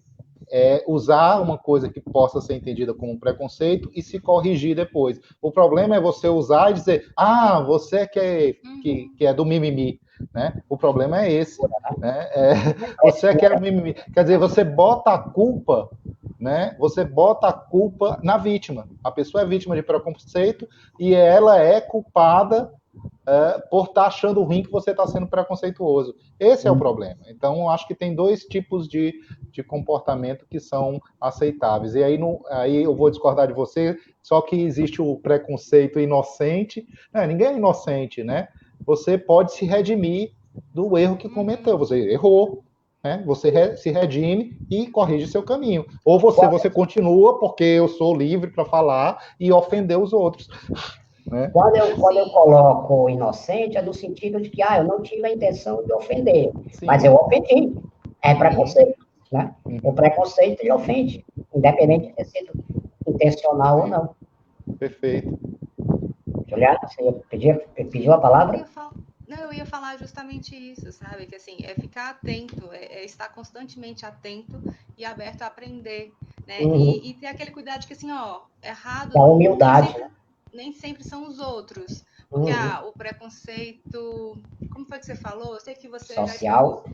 C: usar uma coisa que possa ser entendida como um preconceito e se corrigir depois. O problema é você usar e dizer, você que é do mimimi, né? O problema é esse, né? Você que é do mimimi. Quer dizer, você bota a culpa, né? Você bota a culpa na vítima. A pessoa é vítima de preconceito e ela é culpada por estar achando ruim que você está sendo preconceituoso. Esse é o problema. Então, acho que tem dois tipos de comportamento que são aceitáveis. E aí eu vou discordar de você, só que existe o preconceito inocente. Ninguém é inocente, né? Você pode se redimir do erro que cometeu. Você errou, né? Você se redime e corrige seu caminho. Ou você continua, porque eu sou livre para falar e ofender os outros. Né?
A: Quando eu coloco inocente, é no sentido de que eu não tive a intenção de ofender, sim, mas eu ofendi. é preconceito, né? O preconceito, ele ofende, independente de ter sido intencional ou não.
C: Perfeito.
A: Juliana, você pediu a palavra?
B: Eu ia falar justamente isso, sabe? Que assim, é ficar atento, é estar constantemente atento e aberto a aprender, né? E ter aquele cuidado de que assim, ó, errado...
A: A humildade.
B: Nem sempre são os outros. Porque o preconceito... Como foi que você falou? Eu sei que você
A: social,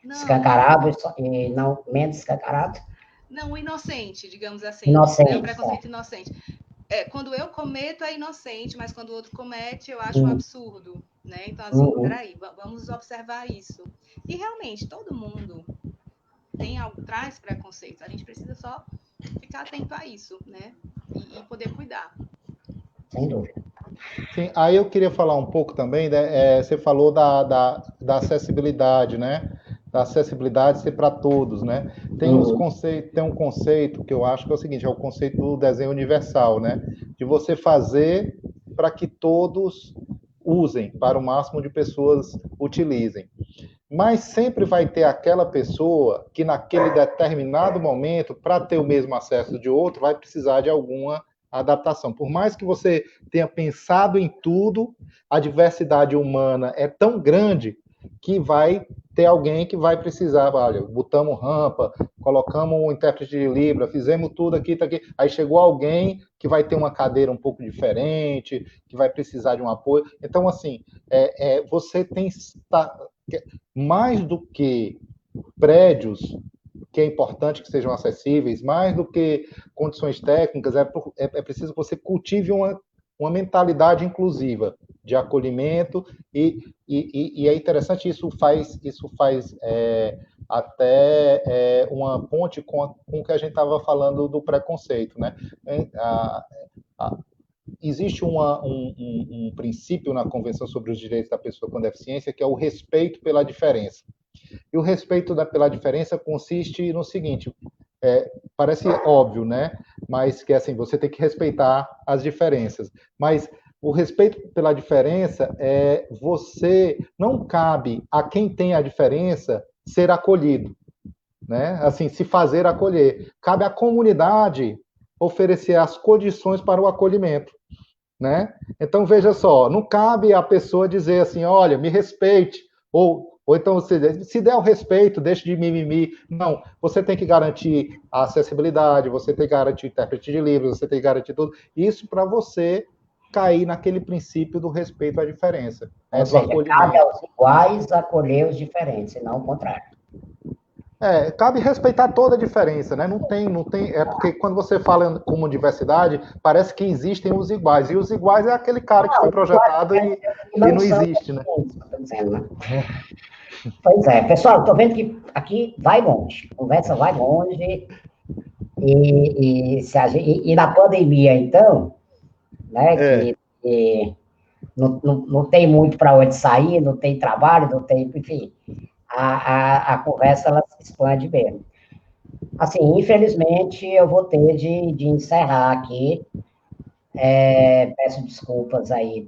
A: escancarado e não menos escancarado.
B: Não, o inocente, digamos assim.
A: Inocente.
B: Né? O preconceito inocente. Quando eu cometo é inocente, mas quando o outro comete, eu acho um absurdo, né? Então, assim, peraí, vamos observar isso. E realmente, todo mundo traz preconceito. A gente precisa só ficar atento a isso, né? E poder cuidar.
A: Sem dúvida.
C: Sim, aí eu queria falar um pouco também, né, você falou da acessibilidade, né? Da acessibilidade ser para todos, né? Tem um conceito que eu acho que é o seguinte, é o conceito do desenho universal, né? De você fazer para que todos usem, para o máximo de pessoas utilizem. Mas sempre vai ter aquela pessoa que naquele determinado momento, para ter o mesmo acesso de outro, vai precisar de alguma adaptação. Por mais que você tenha pensado em tudo, a diversidade humana é tão grande que vai ter alguém que vai precisar, olha, botamos rampa, colocamos um intérprete de Libra, fizemos tudo aqui, tá aqui. Aí chegou alguém que vai ter uma cadeira um pouco diferente, que vai precisar de um apoio. Então, assim, você tem mais do que prédios, que é importante que sejam acessíveis, mais do que condições técnicas, é preciso que você cultive uma mentalidade inclusiva de acolhimento e é interessante, isso faz até uma ponte com o que a gente estava falando do preconceito, né? Existe um princípio na Convenção sobre os Direitos da Pessoa com Deficiência, que é o respeito pela diferença. E o respeito pela diferença consiste no seguinte, parece óbvio, né? Mas que assim, você tem que respeitar as diferenças. Mas o respeito pela diferença não cabe a quem tem a diferença ser acolhido, né? Assim, se fazer acolher. Cabe à comunidade oferecer as condições para o acolhimento, né? Então, veja só, não cabe a pessoa dizer assim, olha, me respeite, ou então você, se der o respeito, deixe de mimimi. Não, você tem que garantir a acessibilidade, você tem que garantir o intérprete de Libras, você tem que garantir tudo. Isso para você cair naquele princípio do respeito à diferença.
A: Ou seja, cabe aos iguais acolher os diferentes, e não o contrário.
C: Cabe respeitar toda a diferença, né? Não tem, porque quando você fala como diversidade, parece que existem os iguais, e os iguais é aquele cara que foi projetado e não existe, né?
A: Pois é, pessoal, estou vendo que aqui vai longe, a conversa vai longe, e na pandemia, então, né, que não tem muito para onde sair, não tem trabalho, não tem, enfim, a conversa ela se expande mesmo. Assim, infelizmente, eu vou ter de encerrar aqui. Peço desculpas aí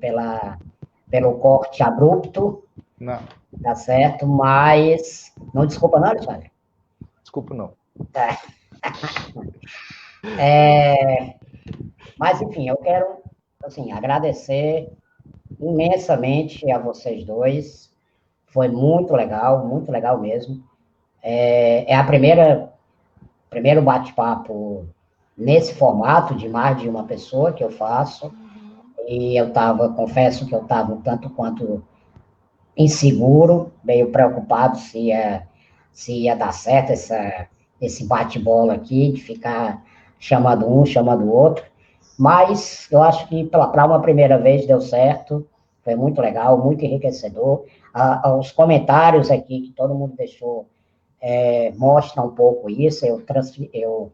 A: pelo corte abrupto.
C: Não.
A: Tá certo? Mas. Não desculpa, não, Alexandre?
C: Desculpa, não.
A: Mas, enfim, eu quero assim, agradecer imensamente a vocês dois. Foi muito legal mesmo. É a primeiro bate-papo nesse formato de mais de uma pessoa que eu faço. E confesso que eu estava um tanto quanto inseguro, meio preocupado se ia dar certo esse bate-bola aqui, de ficar chamando um, chamando o outro. Mas eu acho que para uma primeira vez deu certo, foi muito legal, muito enriquecedor. Os comentários aqui que todo mundo deixou mostram um pouco isso. Eu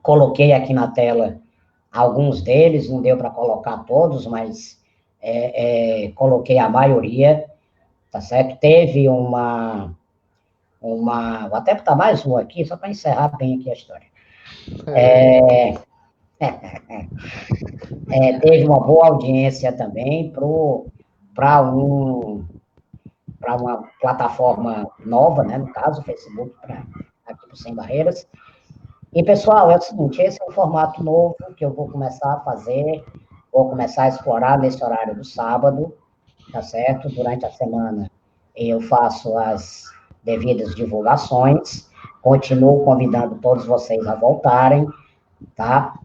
A: coloquei aqui na tela alguns deles, não deu para colocar todos, mas coloquei a maioria, tá certo? Teve vou até botar mais um aqui, só para encerrar bem aqui a história. Teve uma boa audiência também para para uma plataforma nova, né, no caso, o Facebook, para aqui para Sem Barreiras. E, pessoal, é o seguinte, esse é um formato novo que eu vou começar a fazer, vou começar a explorar nesse horário do sábado, tá certo? Durante a semana eu faço as devidas divulgações, continuo convidando todos vocês a voltarem, tá?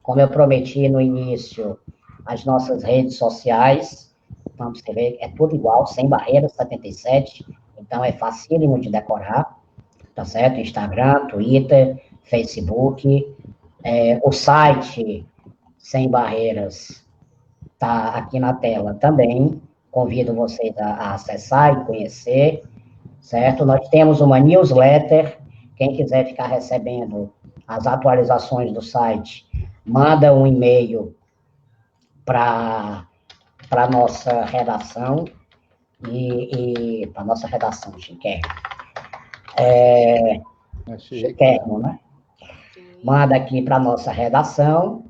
A: Como eu prometi no início, as nossas redes sociais, vamos ver, é tudo igual, Sem Barreiras 77, então é facílimo de decorar, tá certo? Instagram, Twitter, Facebook, o site Sem Barreiras está aqui na tela também, convido vocês a acessar e conhecer, certo? Nós temos uma newsletter, quem quiser ficar recebendo as atualizações do site, manda um e-mail para a nossa redação, para a nossa redação, chiquérrimo. Chiquérrimo, né? Manda aqui para a nossa redação,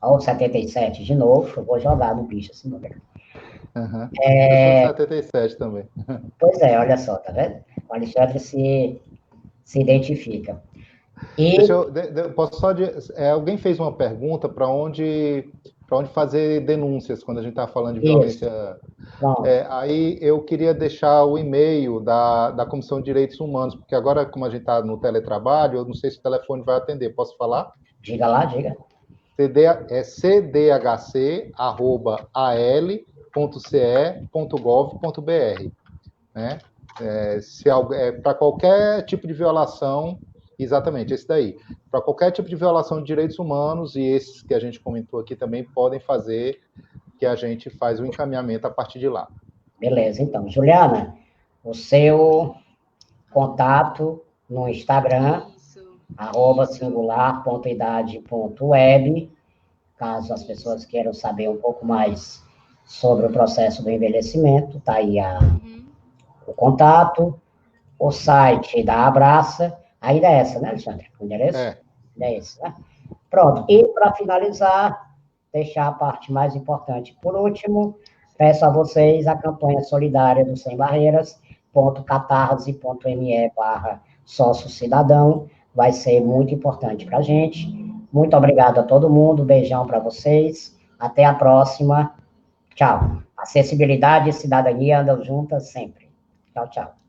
A: ao 77 de novo, eu vou jogar no bicho esse número.
C: Uhum. Eu sou 77 também.
A: Pois é, olha só, tá vendo? O Alexandre se identifica. E...
C: posso só alguém fez uma pergunta para onde fazer denúncias quando a gente está falando de violência. Aí eu queria deixar o e-mail da Comissão de Direitos Humanos, porque agora, como a gente está no teletrabalho, eu não sei se o telefone vai atender. Posso falar?
A: Diga lá, diga.
C: cdhc@al.ce.gov.br, né? Para qualquer tipo de violação, exatamente, esse daí. Para qualquer tipo de violação de direitos humanos, e esses que a gente comentou aqui também podem fazer, que a gente faz o encaminhamento a partir de lá.
A: Beleza, então. Juliana, o seu contato no Instagram, @singular.idade.web, caso as pessoas queiram saber um pouco mais sobre o processo do envelhecimento, tá aí o contato, o site da Abraça, ainda é essa, né, Alexandre? O endereço? É esse, né? Pronto, e para finalizar, deixar a parte mais importante por último, peço a vocês a campanha solidária do Sem Barreiras, .catarse.me/sócio cidadão, vai ser muito importante para a gente. Muito obrigado a todo mundo, beijão para vocês, até a próxima, tchau. Acessibilidade e cidadania andam juntas sempre. Tchau, tchau.